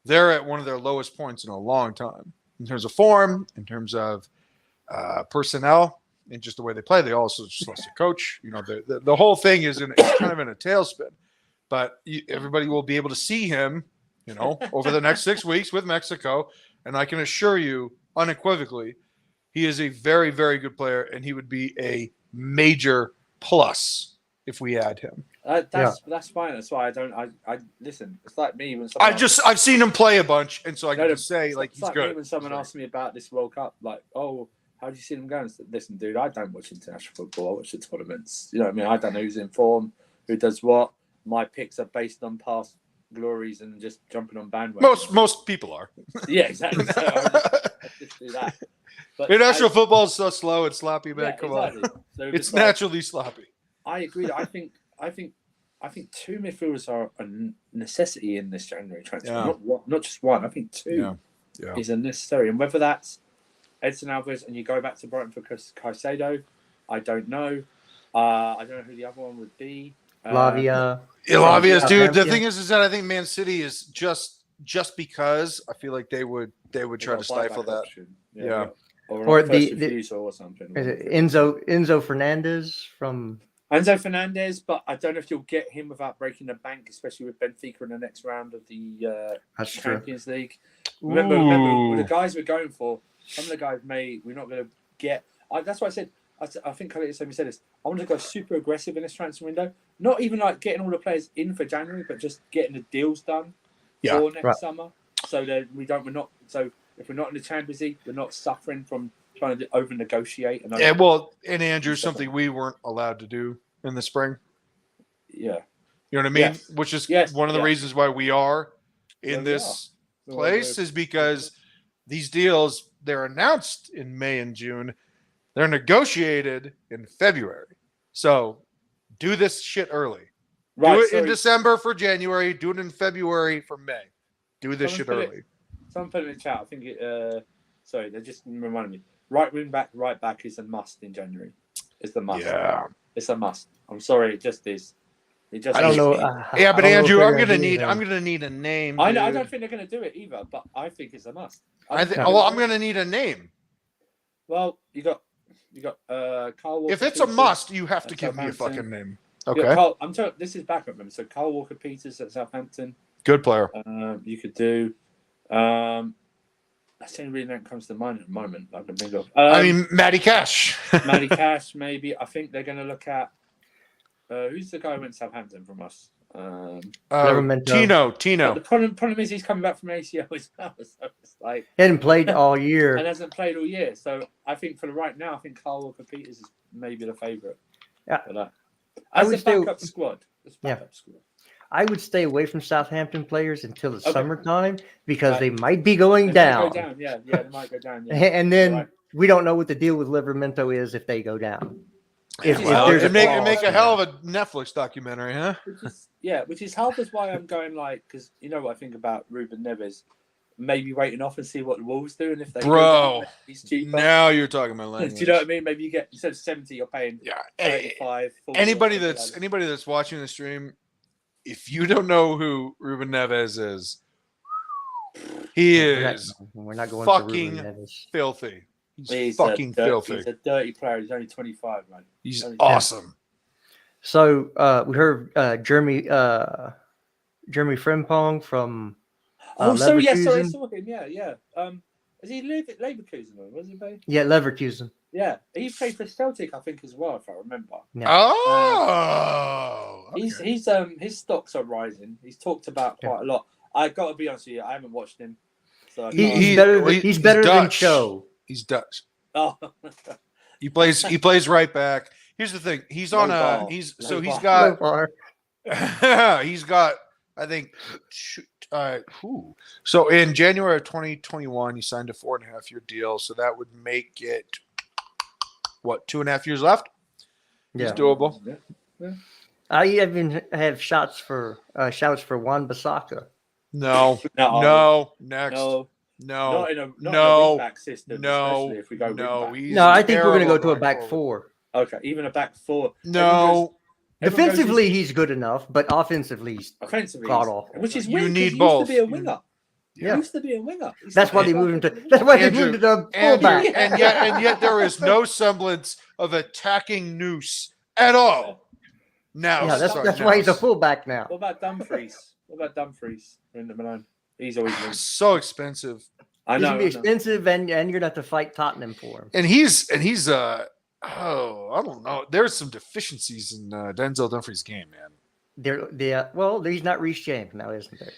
they're at one of their lowest points in a long time in terms of form, in terms of personnel, and just the way they play. They also just lost a coach. The whole thing is kind of in a tailspin. But everybody will be able to see him, over the next 6 weeks with Mexico, and I can assure you unequivocally, he is a very, very good player, and he would be a major plus if we add him. That's fine. That's why I listen. It's like me when I've seen him play a bunch, and so I can just say he's like good. Me when someone asks me about this World Cup, like, oh, how do you see them going? Listen, dude, I don't watch international football. I watch the tournaments. You know what I mean? I don't know who's in form, who does what. My picks are based on past glories and just jumping on bandwagons. Most people are. Yeah, exactly. So I just do that. But international football is so slow and sloppy, man. Yeah, Come exactly. on, So it's naturally sloppy. I agree. I think 2 midfielders are a necessity in this January transfer. Not just 1. I think 2 is a necessary. And whether that's Edson Alvarez and you go back to Brighton for Caicedo, I don't know. I don't know who the other one would be. Lavia, dude. The thing is that I think Man City is just because I feel like they would try to stifle that. Option. Or the or something. Is it Enzo Fernandez from Enzo Fernandez, but I don't know if you'll get him without breaking the bank, especially with Benfica in the next round of the Champions League. Remember, the guys we're going for. Some of the guys we're not going to get. That's why I said. I think Khalid said this. I want to go super aggressive in this transfer window. Not even like getting all the players in for January, but just getting the deals done for next summer. So that So if we're not in the Champions League, we're not suffering from trying to over negotiate. And Andrew, something we weren't allowed to do in the spring. Yeah, you know what I mean. Yes. Which is one of the reasons why we are in this place is because these deals, they're announced in May and June. They're negotiated in February. So do this shit early. Do it in December for January. Do it in February for May. Do this shit early. Someone put it in the chat. I think they just reminded me. Right wing back, right back is a must in January. It's the must. Yeah. It's a must. I'm sorry, it just is. I don't know. But Andrew, I'm gonna need a name. I don't think they're gonna do it either, but I think it's a must. I'm gonna need a name. Well, you got Carl Walker. If it's a must, you have to give me a fucking name. Okay. Yeah, Carl, I'm talking. This is backup member. So Carl Walker-Peters at Southampton. Good player. You could do. That's the only reason that comes to mind at the moment. I can think of. I mean, Matty Cash. Matty Cash, maybe. I think they're going to look at who's the guy who went to Southampton from us. Livermento. Tino. The problem is he's coming back from ACL as well. So it's like He hadn't played all year. and hasn't played all year. So I think for the right now, I think Carl Walker-Peters is maybe the favourite. Yeah. For that. I As would a still- backup squad. Squad. I would stay away from Southampton players until the Okay. summertime because Right. they might be going They might down. go down. Yeah, they might go down. Yeah. And then Right. we don't know what the deal with Livermento is if they go down. If Well, there's it'd a make, clause make a in hell there. of a Netflix documentary, huh? Which is half as why I'm going like, because you know what I think about Ruben Neves, maybe waiting off and see what the Wolves do, and if they Bro, go, he's cheaper. Now you're talking my Do language. you know what I mean? Maybe you get instead of 70, you're paying Yeah. 35. 40, Anybody or something that's like anybody that's watching the stream, if you don't know who Ruben Neves is, he is We're not going fucking to Ruben Neves. filthy. that. He's fucking filthy. He's a dirty player. He's only 25, man. He's only- awesome. So we heard Jeremy Frimpong from Oh, sorry, yeah, sorry, I Leverkusen. saw him. Yeah. Is he Leverkusen or was he playing? Yeah, Leverkusen. Yeah, he played for Celtic, I think, as well, if I remember. Yeah. Oh, okay. He's his stocks are rising. He's talked about quite a lot. I got to be honest with you, I haven't watched him, so I can't- He's better than Dutch. Cho. He's Dutch. Oh, He plays right back. Here's the thing. He's Low on ball. a he's Low so he's ball. got he's got I think so in January of 2021 he signed a 4.5-year deal, so that would make it what 2.5 years left. Yeah. It's doable. Yeah. I even have shouts for Wan-Bissaka. No, next, no, no, not in a no, wing-back system, no, especially if we go no. wing-back. He's No, I think we're going to go terrible to a back going four. Okay, even a back four. No, Everyone goes Defensively, he's good enough, but offensively, he's offensively, god awful. which is You weird. need He both. used to be a winger. Yeah. He used to be a winger. That's why they moved him to. That's why they Andrew, moved him to Andrew, fullback. and yet there is no semblance of attacking Noose at all. Now, Yeah, sorry, that's why he's a Nouse. fullback now. What about Dumfries? in the Milan? He's always been. So expensive, I He's know. gonna be expensive, and you're gonna have to fight Tottenham for him. and he's I don't know. There's some deficiencies in Denzel Dumfries' game, man. Well, he's not Reece James now, isn't there?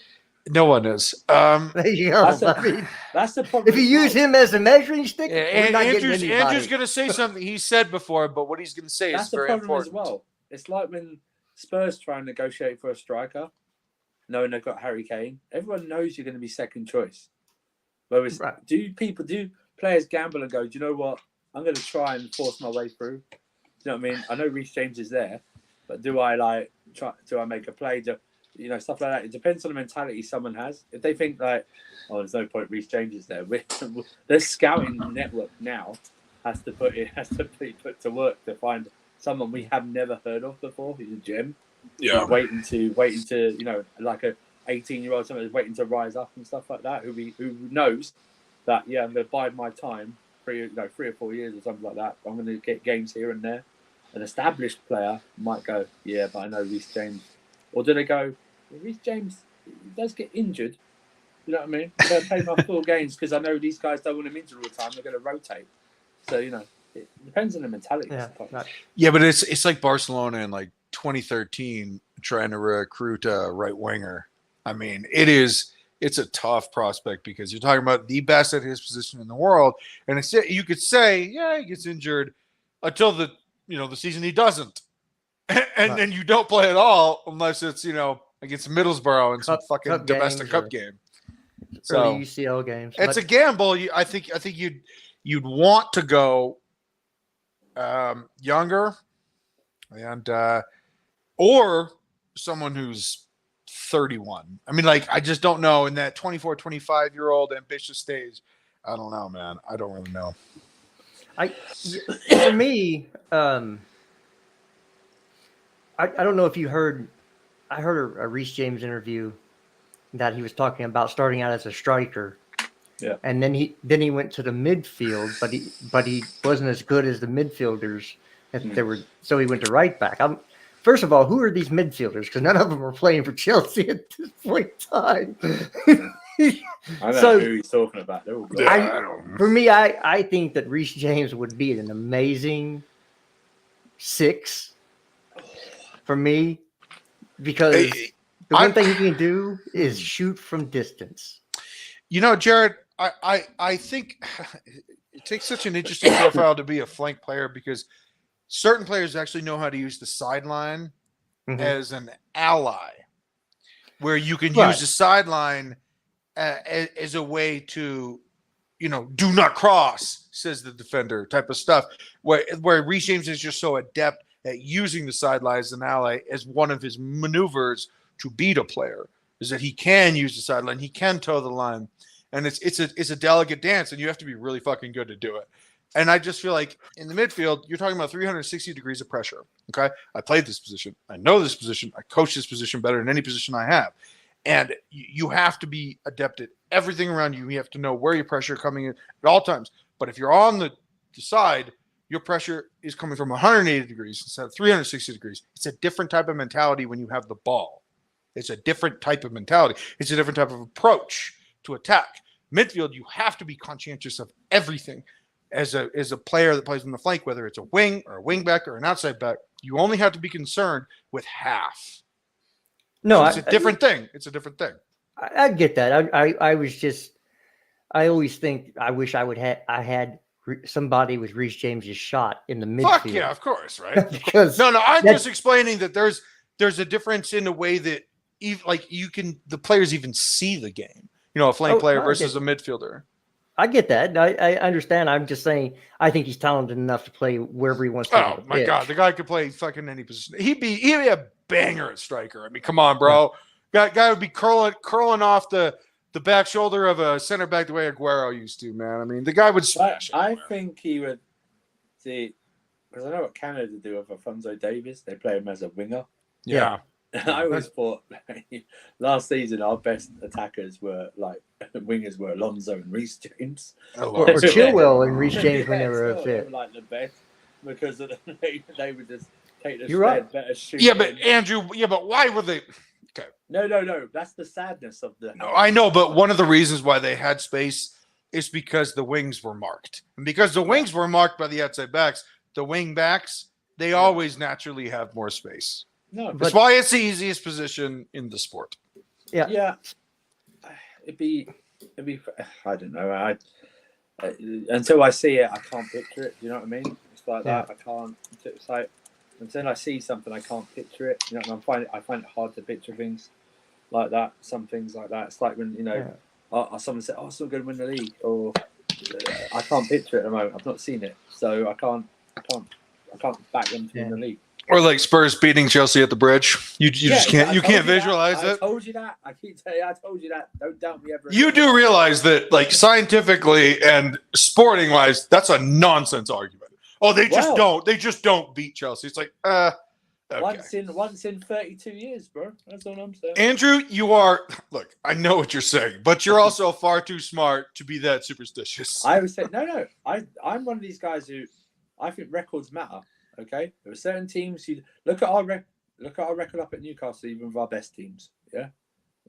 No one is. There you go. That's I mean, That's the problem. if you use him as a measuring stick, we're And not getting Andrew's anybody. going to say something he said before, but what he's going to say That's is the very problem important. as well. It's like when Spurs try and negotiate for a striker, knowing they've got Harry Kane. Everyone knows you're going to be second choice. Whereas, Right. do players gamble and go, do you know what? I'm going to try and force my way through. Do you know what I mean? I know Reece James is there, but do I make a play? Stuff like that. It depends on the mentality someone has. If they think like, oh, there's no point Reece James is there. Their scouting network now has to be put to work to find someone we have never heard of before. He's a gem. Yeah. He's waiting to like a 18-year-old someone who's waiting to rise up and stuff like that. Who knows that I'm going to bide my time 3 or 4 years or something like that. I'm going to get games here and there. An established player might go, yeah, but I know Reece James. Or do they go, Reece James does get injured. You know what I mean? I'm going to play my full games because I know these guys don't want him injured all the time. They're going to rotate. So, it depends on the mentality. Yeah, sometimes. Yeah, but it's like Barcelona in like 2013 trying to recruit a right winger. I mean, it's a tough prospect because you're talking about the best at his position in the world, and you could say, yeah, he gets injured until the season he doesn't, and then you don't play at all unless it's against Middlesbrough in some fucking cup domestic games cup or- game. Early UCL games. It's but a gamble. I think you'd want to go younger, and or someone who's 31. I mean, like, I just don't know in that 24, 25-year-old ambitious stage. I don't know, man. I don't really know. For me, I don't know if you heard. I heard a Reece James interview that he was talking about starting out as a striker. Yeah. And then he went to the midfield, but he wasn't as good as the midfielders that there were. So he went to right back. first of all, who are these midfielders? Because none of them are playing for Chelsea at this point in time. I don't know So- who he's talking about. They're all Yeah, guys. I don't. For me, I think that Reece James would be an amazing 6 for me, because the one thing he can do is shoot from distance. You know, Jared, I think it takes such an interesting profile to be a flank player, because certain players actually know how to use the sideline Mhm. as an ally, where you can Right. use the sideline as a way to, do not cross, says the defender, type of stuff. Where Reece James is just so adept at using the sideline as an ally, as one of his maneuvers to beat a player, is that he can use the sideline, he can toe the line, and it's a delicate dance, and you have to be really fucking good to do it. And I just feel like in the midfield, you're talking about 360 degrees of pressure. Okay, I played this position, I know this position, I coach this position better than any position I have, and you have to be adept at everything around you. You have to know where your pressure coming in at all times. But if you're on the side, your pressure is coming from 180 degrees instead of 360 degrees. It's a different type of mentality when you have the ball. It's a different type of mentality. It's a different type of approach to attack. Midfield, you have to be conscientious of everything. As a player that plays on the flank, whether it's a wing or a wing back or an outside back, you only have to be concerned with half. No, So it's a different thing. It's a different thing. I get that. I was just, I always think I wish I had somebody with Reece James's shot in the midfield. Fuck yeah, of course, right? Because No, I'm that's- just explaining that there's a difference in the way that the players even see the game. A flank player I versus get- a midfielder. I get that. I understand. I'm just saying I think he's talented enough to play wherever he wants to. Oh my god, the guy could play fucking any position. He'd be a banger at striker. I mean, come on, bro. Guy would be curling off the back shoulder of a center back the way Aguero used to, man. I mean, the guy would smash. I anywhere. think he would see, because I know what Canada do with Alphonso Davies. They play him as a winger. Yeah. I always thought last season our best attackers were wingers were Alonso and Reece James. Oh, Or Lord. Chilwell and Reece James Yeah, when they were still, fit. they were like the best because they would just take the You're right. better shoot. Yeah, but Andrew, but why were they? No. That's the sadness of the. No, I know, but one of the reasons why they had space is because the wings were marked, and because the wings were marked by the outside backs, the wing backs they always naturally have more space. No, That's why it's the easiest position in the sport. yeah, it'd be. I don't know. Until I see it, I can't picture it. Do you know what I mean? It's like that. I can't. It's like until I see something, I can't picture it. You know, and I find it hard to picture things like that. Some things like that. It's like when someone said, "Oh, someone going to win the league," or I can't picture it at the moment. I've not seen it, so I can't back them to win the league. Or like Spurs beating Chelsea at the bridge. You just can't. You can't visualize it. I told you that. I keep telling you. I told you that. Don't doubt me ever. You do realize that, like, scientifically and sporting wise, that's a nonsense argument. Oh, they just don't beat Chelsea. It's like, okay. Once in 32 years, bro. That's all I'm saying. Andrew, look, I know what you're saying, but you're also far too smart to be that superstitious. I always say no. I'm one of these guys who I think records matter. Okay, there are certain teams who look at our record up at Newcastle, even with our best teams. Yeah,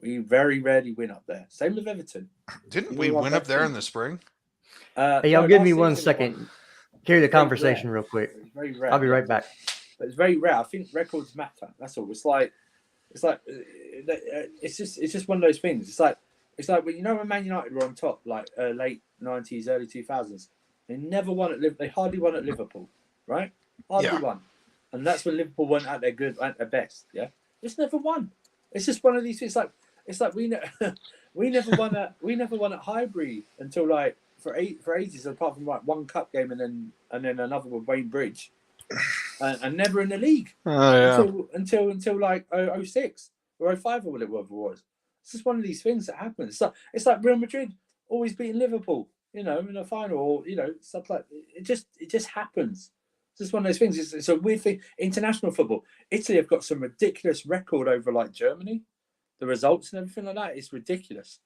we very rarely win up there. Same with Everton. Didn't we win up there in the spring? Hey, y'all give me 1 second. Carry the conversation real quick. It's very rare. I'll be right back. But it's very rare. I think records matter. That's all. It's just one of those things. It's like when when Man United were on top, like late 90s, early 2000s. They never won at They hardly won at Liverpool, right? Hardly won, and that's when Liverpool weren't at their best. Yeah, just never won. It's just one of these things. It's like we never won at Highbury until for ages, apart from one cup game and then another with Wayne Bridge, and never in the league until 06 or 05 or whatever it was. It's just one of these things that happens. It's like Real Madrid always beating Liverpool, in a final, or stuff like it just happens. It's just one of those things. It's a weird thing. International football, Italy have got some ridiculous record over Germany. The results and everything like that is ridiculous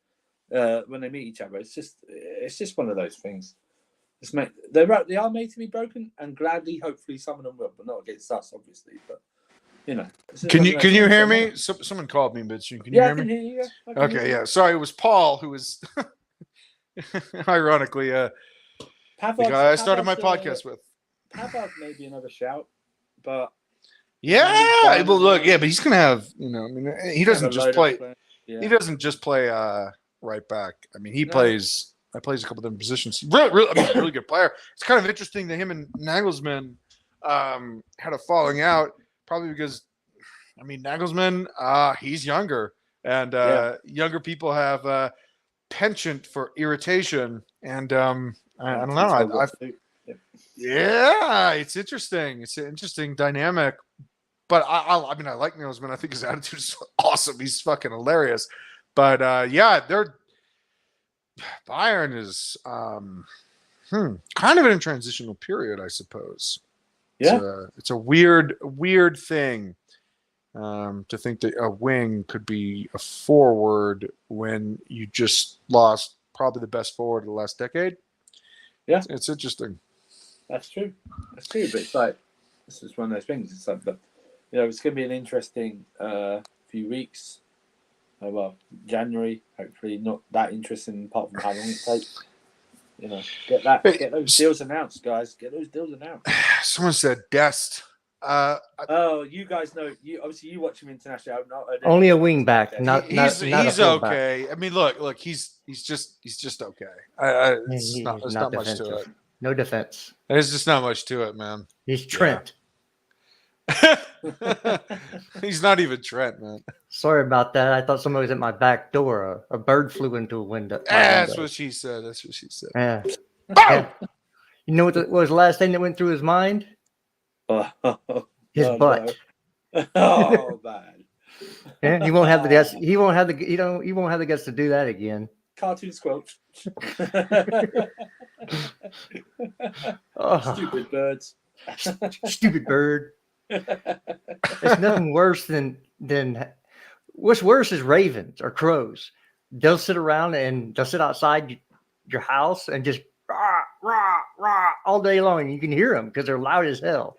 when they meet each other. It's just one of those things. They are made to be broken, and gladly, hopefully, some of them will, but not against us, obviously. But you know. Can you hear me? Someone called me, but can you Yeah, hear I can me? hear you. I can hear Okay, you. yeah. Sorry, it was Paul who was ironically the guy I started my podcast with. Pavard may be another shout, but Yeah, well, look, yeah, but he's gonna have, I mean, he doesn't just play. Yeah. He doesn't just play right back. I mean, he plays a couple of different positions. Really good player. It's kind of interesting that him and Nagelsmann had a falling out, probably because, I mean, Nagelsmann, he's younger, and younger people have penchant for irritation, and I don't know. Yeah, it's interesting. It's an interesting dynamic. But I mean, I like Nagelsmann. I think his attitude is awesome. He's fucking hilarious. But Bayern is kind of in a transitional period, I suppose. Yeah, it's a weird thing to think that a wing could be a forward when you just lost probably the best forward of the last decade. Yeah, it's interesting. That's true. But it's like, this is one of those things. It's like, but it's going to be an interesting few weeks. Well, January, hopefully not that interesting apart from how long it takes. Get those deals announced, guys. Get those deals announced. Someone said Dest. You guys know. You watch him internationally. Only a wing back. He's okay. I mean, look, he's just okay. There's not much to it. No defense. There's just not much to it, man. He's Trent. Yeah. He's not even Trent, man. Sorry about that. I thought somebody was at my back door. A bird flew into a window. That's what she said. Yeah. Yeah. You know what was the last thing that went through his mind? His butt. No. Oh, bad. Yeah, he won't have the guts. He won't have the guts to do that again. Cartoon squelch. Stupid birds. Stupid bird. It's nothing worse than what's worse is ravens or crows. They'll sit around and they'll sit outside your house and just rah, rah, rah all day long, and you can hear them because they're loud as hell.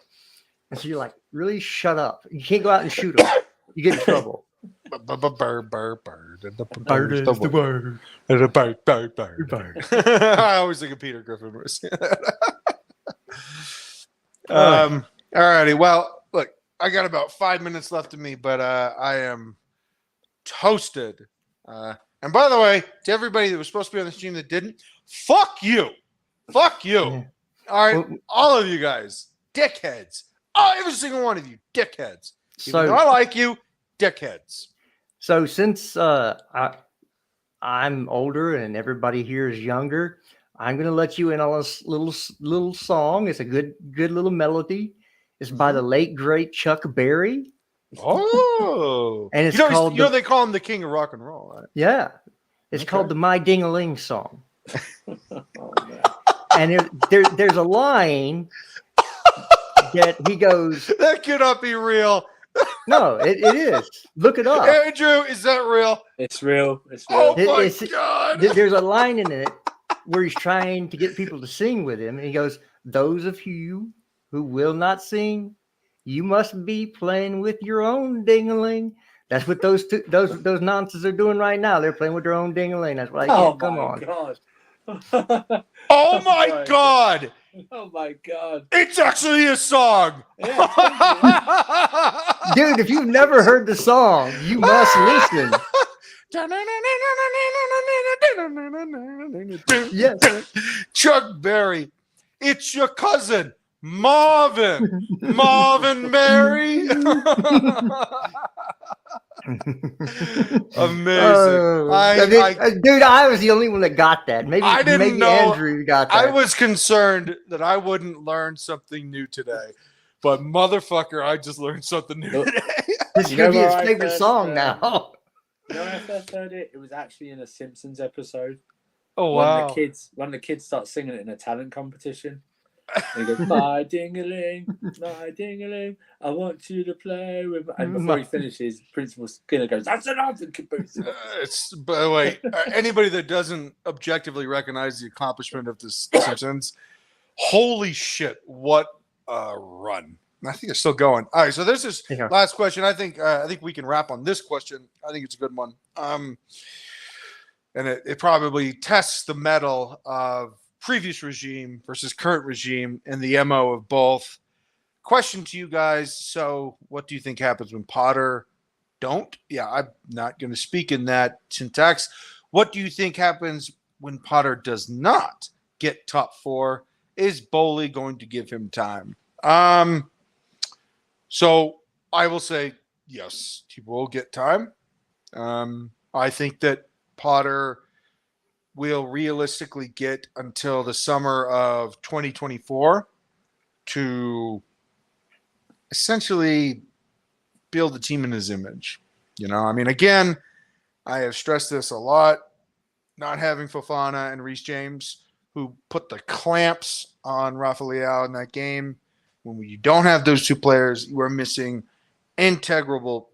And so you're like, really, shut up. You can't go out and shoot them. You get in trouble. Bird. Bird is the word. Bird. I always think of Peter Griffin. All righty. Well, look, I got about 5 minutes left of me, but I am toasted. And by the way, to everybody that was supposed to be on the stream that didn't, fuck you. Yeah. All right, all of you guys, dickheads. Oh, every single one of you, dickheads. Even though I like you, dickheads. So since I'm older and everybody here is younger, I'm going to let you in on this little song. It's a good little melody. It's by the late great Chuck Berry. Oh, and it's called they call him the king of rock and roll, right? Yeah, it's called the My Ding-a-Ling song. And there's a line that he goes, that cannot be real. No, it is. Look it up. Andrew, is that real? It's real. Oh my God. There's a line in it where he's trying to get people to sing with him, and he goes, "Those of you who will not sing, you must be playing with your own ding-a-ling." That's what those nonsense are doing right now. They're playing with their own ding-a-ling. That's what I can't come on. God. Oh my God. Oh my God. It's actually a song. Yeah, dude, if you've never heard the song, you must listen. Yes. Chuck Berry. It's your cousin, Marvin. Marvin Berry. Amazing. Dude, I was the only one that got that. Maybe know. Andrew got that. I was concerned that I wouldn't learn something new today. But motherfucker, I just learned something new today. This could be his favorite song now. You know when I first heard it? It was actually in a Simpsons episode. Oh, wow. When the kids start singing it in a talent competition. And he goes, my ding-a-ling, I want you to play with my... And before he finishes, Principal Skinner goes, that's enough, and caboose. By the way, anybody that doesn't objectively recognize the accomplishment of the Simpsons, holy shit, what a run. I think it's still going. All right, so this is Yeah. last question. I think we can wrap on this question. I think it's a good one. And it probably tests the mettle of previous regime versus current regime and the MO of both. Question to you guys. So what do you think happens when Potter don't? Yeah, I'm not going to speak in that syntax. What do you think happens when Potter does not get top 4? Is Bowley going to give him time? So I will say yes, he will get time. I think that Potter will realistically get until the summer of 2024 to essentially build the team in his image. I mean, again, I have stressed this a lot. Not having Fofana and Reece James, who put the clamps on Rafael in that game. When you don't have those two players, you are missing integral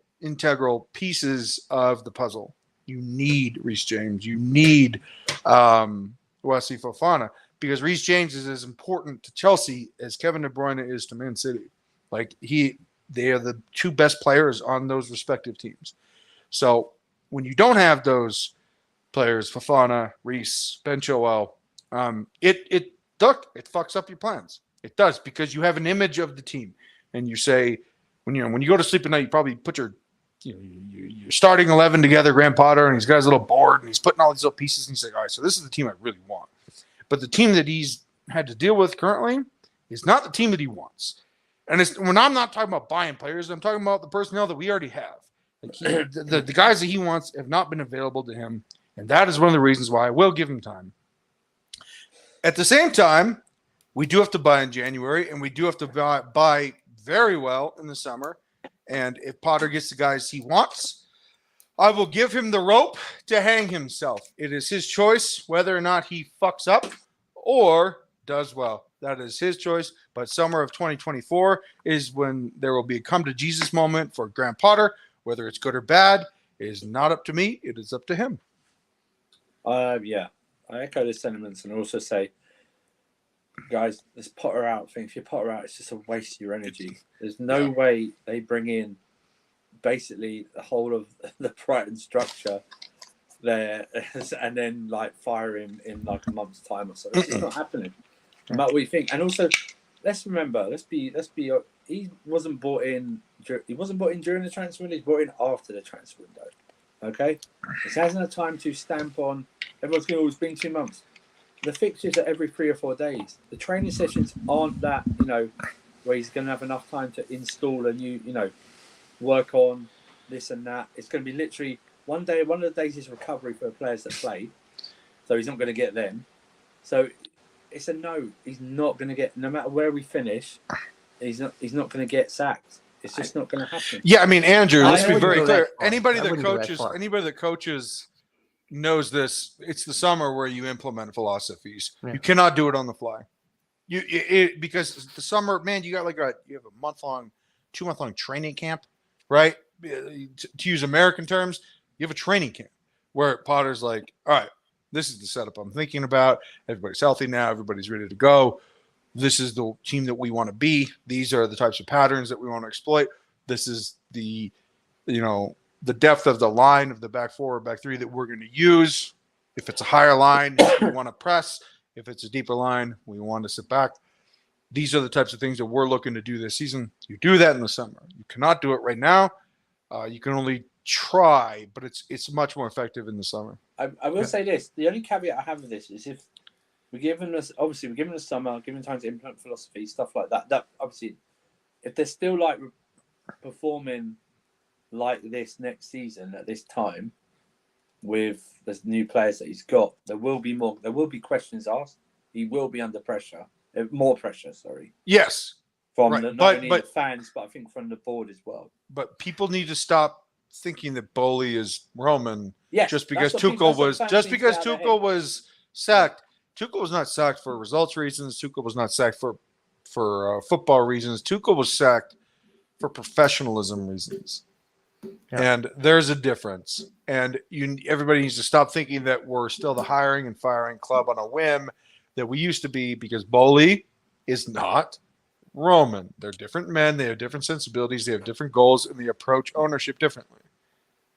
pieces of the puzzle. You need Reece James. You need Wesley Fofana, because Reece James is as important to Chelsea as Kevin De Bruyne is to Man City. Like they are the two best players on those respective teams. So when you don't have those players, Fofana, Reece, Ben Chilwell, it fucks up your plans. It does, because you have an image of the team, and you say when you go to sleep at night, you probably put your starting 11 together, Graham Potter, and he's got his little board, and he's putting all these little pieces, and he's like, all right, so this is the team I really want. But the team that he's had to deal with currently is not the team that he wants. And when I'm not talking about buying players, I'm talking about the personnel that we already have. Like the guys that he wants have not been available to him, and that is one of the reasons why I will give him time. At the same time, we do have to buy in January, and we do have to buy very well in the summer. And if Potter gets the guys he wants, I will give him the rope to hang himself. It is his choice whether or not he fucks up or does well. That is his choice. But summer of 2024 is when there will be a come to Jesus moment for Graham Potter. Whether it's good or bad is not up to me. It is up to him. Yeah, I echo the sentiments, and also say, guys, this Potter out thing. If you Potter out, it's just a waste of your energy. There's no way they bring in basically the whole of the Brighton structure there, and then like fire him in like a month's time or so. It's just not happening. No matter what you think. And also, let's remember, let's be. He wasn't bought in. He wasn't bought in during the transfer window. He was bought in after the transfer window. Okay, he hasn't had time to stamp on. Everyone's going, it's been 2 months. The fixtures are every 3 or 4 days. The training sessions aren't that, where he's going to have enough time to install a new, work on this and that. It's going to be literally one day. One of the days is recovery for the players that played, so he's not going to get them. So it's a no. He's not going to get. No matter where we finish, he's not going to get sacked. It's just not going to happen. Yeah, I mean, Andrew, let's be very clear. I Anybody wouldn't go that far. that coaches knows this. It's the summer where you implement philosophies. Yeah. You cannot do it on the fly. Because the summer, man, you got you have a 2-month-long training camp, right? To use American terms, you have a training camp where Potter's like, all right, this is the setup I'm thinking about. Everybody's healthy now. Everybody's ready to go. This is the team that we want to be. These are the types of patterns that we want to exploit. This is the depth of the line of the back 4 or back 3 that we're going to use. If it's a higher line, we want to press. If it's a deeper line, we want to sit back. These are the types of things that we're looking to do this season. You do that in the summer. You cannot do it right now. You can only try, but it's much more effective in the summer. I will say this. The only caveat I have with this is if we're given the summer, given time to implement philosophy, stuff like that. That obviously, if they're still like performing like this next season at this time, with the new players that he's got, there will be more. There will be questions asked. He will be under pressure, more pressure. Sorry. Yes. From right. not only the fans, but I think from the board as well. But people need to stop thinking that Bowley is Roman. Yes, just because Tuchel was sacked. Tuchel was not sacked for results reasons. Tuchel was not sacked for football reasons. Tuchel was sacked for professionalism reasons. Yeah. And there's a difference. And everybody needs to stop thinking that we're still the hiring and firing club on a whim that we used to be, because Bowley is not Roman. They're different men. They have different sensibilities. They have different goals, and they approach ownership differently.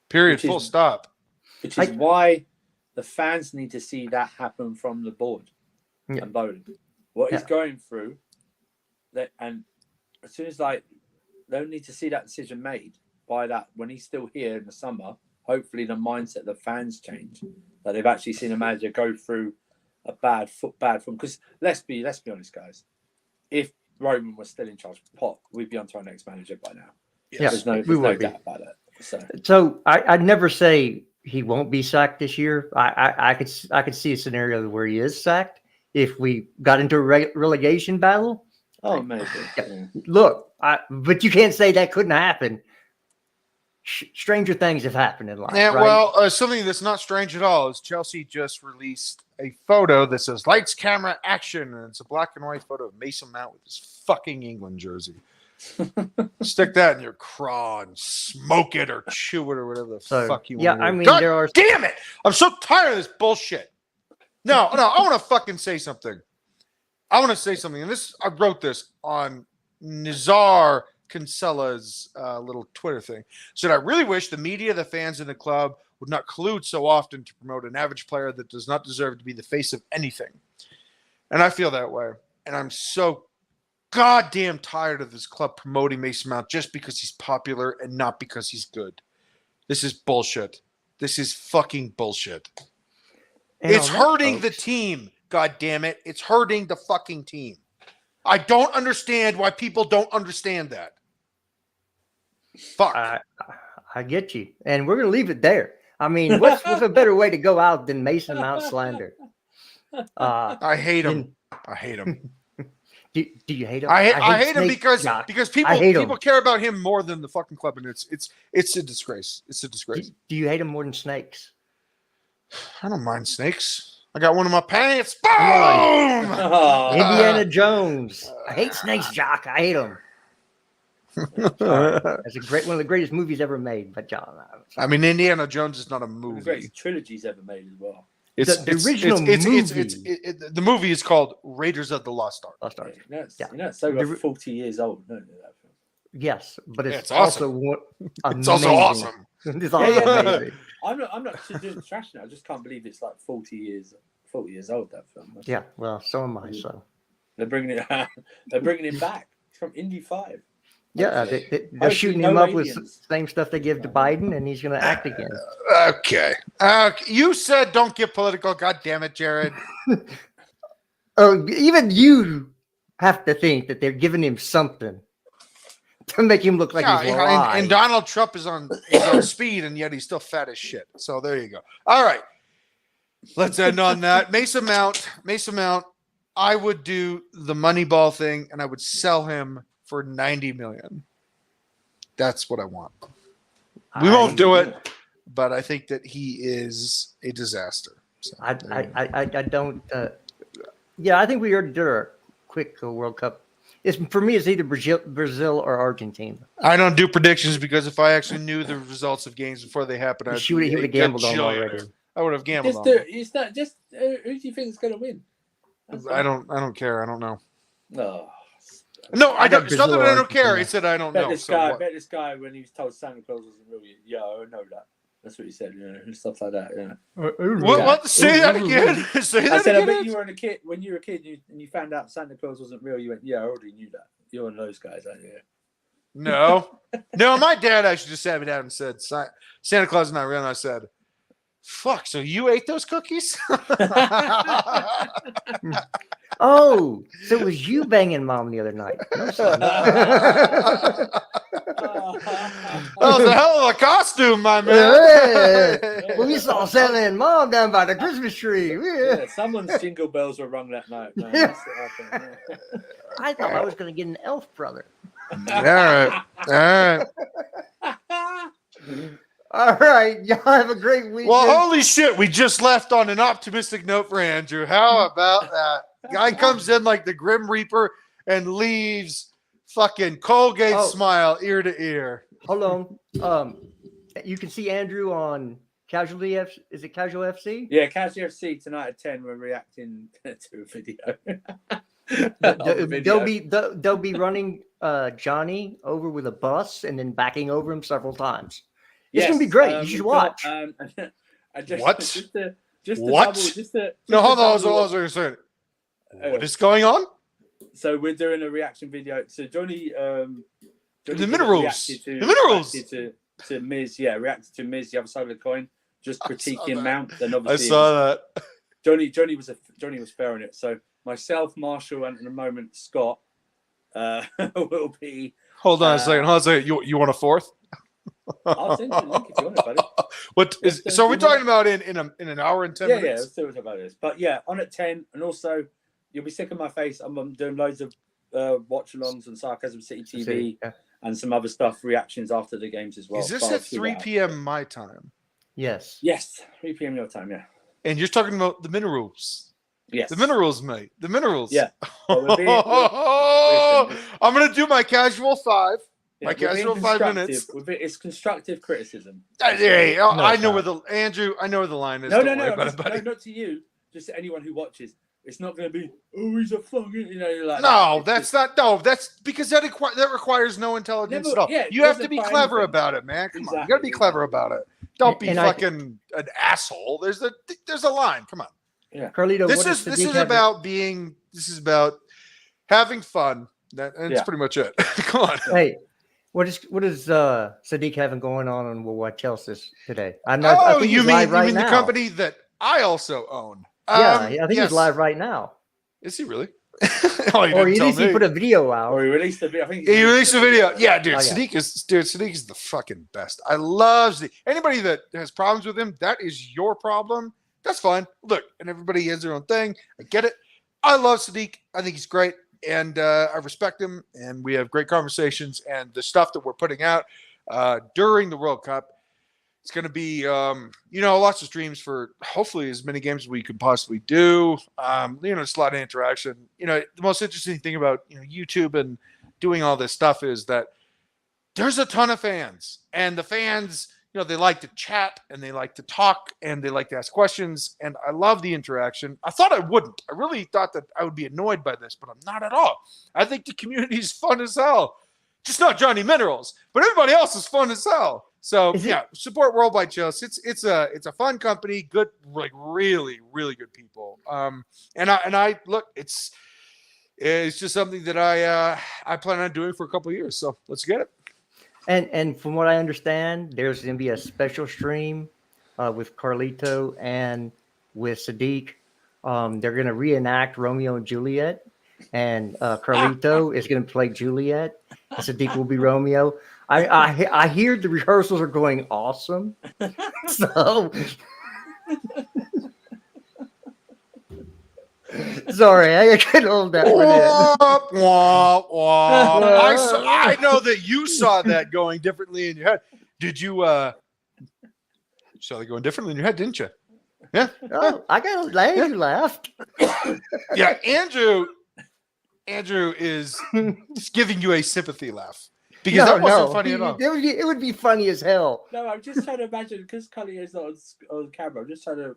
Period. Full stop. Which is why the fans need to see that happen from the board and Bowden. What he's going through, and as soon as they'll need to see that decision made by that when he's still here in the summer. Hopefully, the mindset of the fans change. That they've actually seen a manager go through a bad form. Because let's be honest, guys. If Roman was still in charge of Pop, we'd be on to our next manager by now. Yes, there's no doubt about it. So I'd never say he won't be sacked this year. I could see a scenario where he is sacked if we got into a relegation battle. Oh, maybe. Yeah. Look, but you can't say that couldn't happen. Stranger things have happened in life. Yeah, right? well, something that's not strange at all is Chelsea just released a photo that says "Lights, Camera, Action," and it's a black and white photo of Mason Mount with his fucking England jersey. Stick that in your craw and smoke it or chew it or whatever the fuck you want. Yeah, I mean, God there are. Damn it! I'm so tired of this bullshit. No, I want to fucking say something. I want to say something, and I wrote this on Nizar Kinsella's little Twitter thing. Said, I really wish the media, the fans, and the club would not collude so often to promote an average player that does not deserve to be the face of anything. And I feel that way. And I'm so goddamn tired of this club promoting Mason Mount just because he's popular and not because he's good. This is bullshit. This is fucking bullshit. It's hurting the team. God damn it. It's hurting the fucking team. I don't understand why people don't understand that. Fuck. I get you. And we're going to leave it there. I mean, what's a better way to go out than Mason Mount slander? I hate him. I hate him. Do you hate him? I hate him because people care about him more than the fucking club, and it's a disgrace. It's a disgrace. Do you hate him more than snakes? I don't mind snakes. I got one in my pants. Boom! Indiana Jones. I hate snakes, Jock. I hate them. That's one of the greatest movies ever made. But John, I mean, Indiana Jones is not a movie. The greatest trilogies ever made as well. The original movie. The movie is called Raiders of the Lost Ark. Lost Ark. It's over 40 years old. No, that film. Yes, but it's awesome. It's also awesome. It's also amazing. I'm not doing trash now. I just can't believe it's like 40 years old, that film. Yeah, well, so am I. So they're bringing it back. It's from Indy 5. Yeah, they're shooting him up with the same stuff they give to Biden, and he's going to act again. Okay. You said don't get political. God damn it, Jared. Oh, even you have to think that they're giving him something to make him look like he's alive. And Donald Trump is on speed, and yet he's still fat as shit. So there you go. All right. Let's end on that. Mason Mount. I would do the Moneyball thing, and I would sell him for $90 million. That's what I want. We won't do it, but I think that he is a disaster. So, I don't. Yeah, I think we already did our quick World Cup. For me, it's either Brazil or Argentina. I don't do predictions because if I actually knew the results of games before they happen, he would have gambled on already. I would have gambled on. Is that just who do you think is going to win? I don't care. I don't know. No, I don't. It's not that I don't care. It's that I don't know. Bet this guy when he was told Santa Claus wasn't real. Yeah, I know that. That's what he said. And stuff like that. Yeah. What? Say that again. Say that again. I bet you were a kid. When you were a kid, and you found out Santa Claus wasn't real. You went, yeah, I already knew that. You're one of those guys, aren't you? No. My dad actually just sat me down and said, Santa Claus is not real. And I said, fuck, so you ate those cookies? Oh, so it was you banging Mom the other night. No, son. That was a hell of a costume, my man. Yeah. Well, we saw Santa and Mom down by the Christmas tree. Yeah, someone's jingle bells were rung that night. Man. That's what happened, yeah. I thought I was going to get an elf brother. All right. All right. Y'all have a great weekend. Well, holy shit. We just left on an optimistic note for Andrew. How about that? Guy comes in like the Grim Reaper and leaves fucking Colgate smile ear to ear. Hold on. You can see Andrew on Casualty F. Is it Casual FC? Yeah, Casual FC tonight at 10. We're reacting to a video. They'll be running Johnny over with a bus and then backing over him several times. It's gonna be great. You should watch. What? Just to What? No, hold on. What is going on? So we're doing a reaction video. So Johnny The minerals. The minerals. To Miz, reacted to Miz, the other side of the coin, just critiquing Mount. Then obviously I saw that. Johnny was fair on it. So myself, Marshall, and in a moment Scott will be. Hold on a second. You want a fourth? I'll send you the link if you want it, buddy. What is? So we're talking about in an hour and 10 minutes. Yeah, let's do it about this. But yeah, on at 10, and also you'll be sick of my face. I'm doing loads of watch-alongs on Sarcasm City TV and some other stuff, reactions after the games as well. Is this at 3 p.m. my time? Yes. Yes, 3 p.m. your time. Yeah. And you're talking about the minerals. Yes. The minerals, mate. The minerals. Yeah. I'm gonna do my casual 5. Yeah, my casual 5 minutes. It's constructive criticism. Hey, I know where the line is. No, not to you. Just to anyone who watches. It's not going to be, oh, he's a fucking, like no, that. That's because that requires no intelligence at all. Yeah, you have to be clever about it, man. Come on, you got to be clever about it. Don't be fucking an asshole. There's a line. Come on. Yeah, Carlito. This is about having fun. That's pretty much it. Come on. Hey, what is Sadiq having going on We'll Watch Chelsea today? I think you mean right the now. company that I also own? I think he's live right now. Is he really? Or at least he put a video out. Or he released a video. I think he released a video. Yeah, dude. Sadiq is the fucking best. I love Sadiq. Anybody that has problems with him, that is your problem. That's fine. Look, and everybody has their own thing. I get it. I love Sadiq. I think he's great. And I respect him. And we have great conversations. And the stuff that we're putting out during the World Cup, it's going to be, lots of streams for hopefully as many games as we could possibly do. It's a lot of interaction. The most interesting thing about YouTube and doing all this stuff is that there's a ton of fans, and the fans, they like to chat and they like to talk and they like to ask questions. And I love the interaction. I thought I wouldn't. I really thought that I would be annoyed by this, but I'm not at all. I think the community is fun as hell. Just not Johnny Minerals, but everybody else is fun as hell. So support Worldwide Chills. It's a fun company, good, like really, really good people. And I look, it's just something that I plan on doing for a couple of years. So let's get it. And from what I understand, there's going to be a special stream with Carlito and with Sadiq. They're going to reenact Romeo and Juliet, and Carlito is going to play Juliet. And Sadiq will be Romeo. I hear the rehearsals are going awesome. So sorry, I couldn't hold that one in. I know that you saw that going differently in your head. Did you saw that going differently in your head, didn't you? Yeah. Oh, I got Andrew laughed. Yeah, Andrew is giving you a sympathy laugh. Because that wasn't funny at all. It would be funny as hell. No, I'm just trying to imagine, because Cully is not on camera, I'm just trying to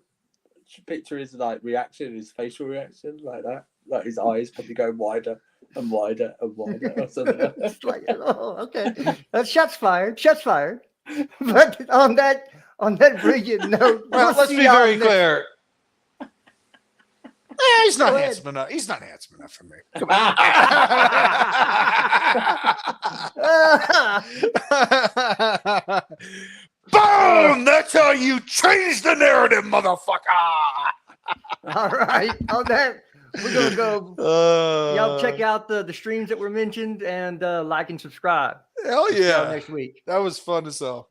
picture his reaction, his facial reaction, like that. Like his eyes probably going wider and wider and wider or something. It's like, okay. Shots fired. But on that brilliant note, well, let's be very clear. He's not handsome enough. He's not handsome enough for me. Come on. Boom! That's how you change the narrative, motherfucker. All right. On that, we're gonna go. Y'all check out the streams that were mentioned and like and subscribe. Hell yeah! Next week. That was fun as hell.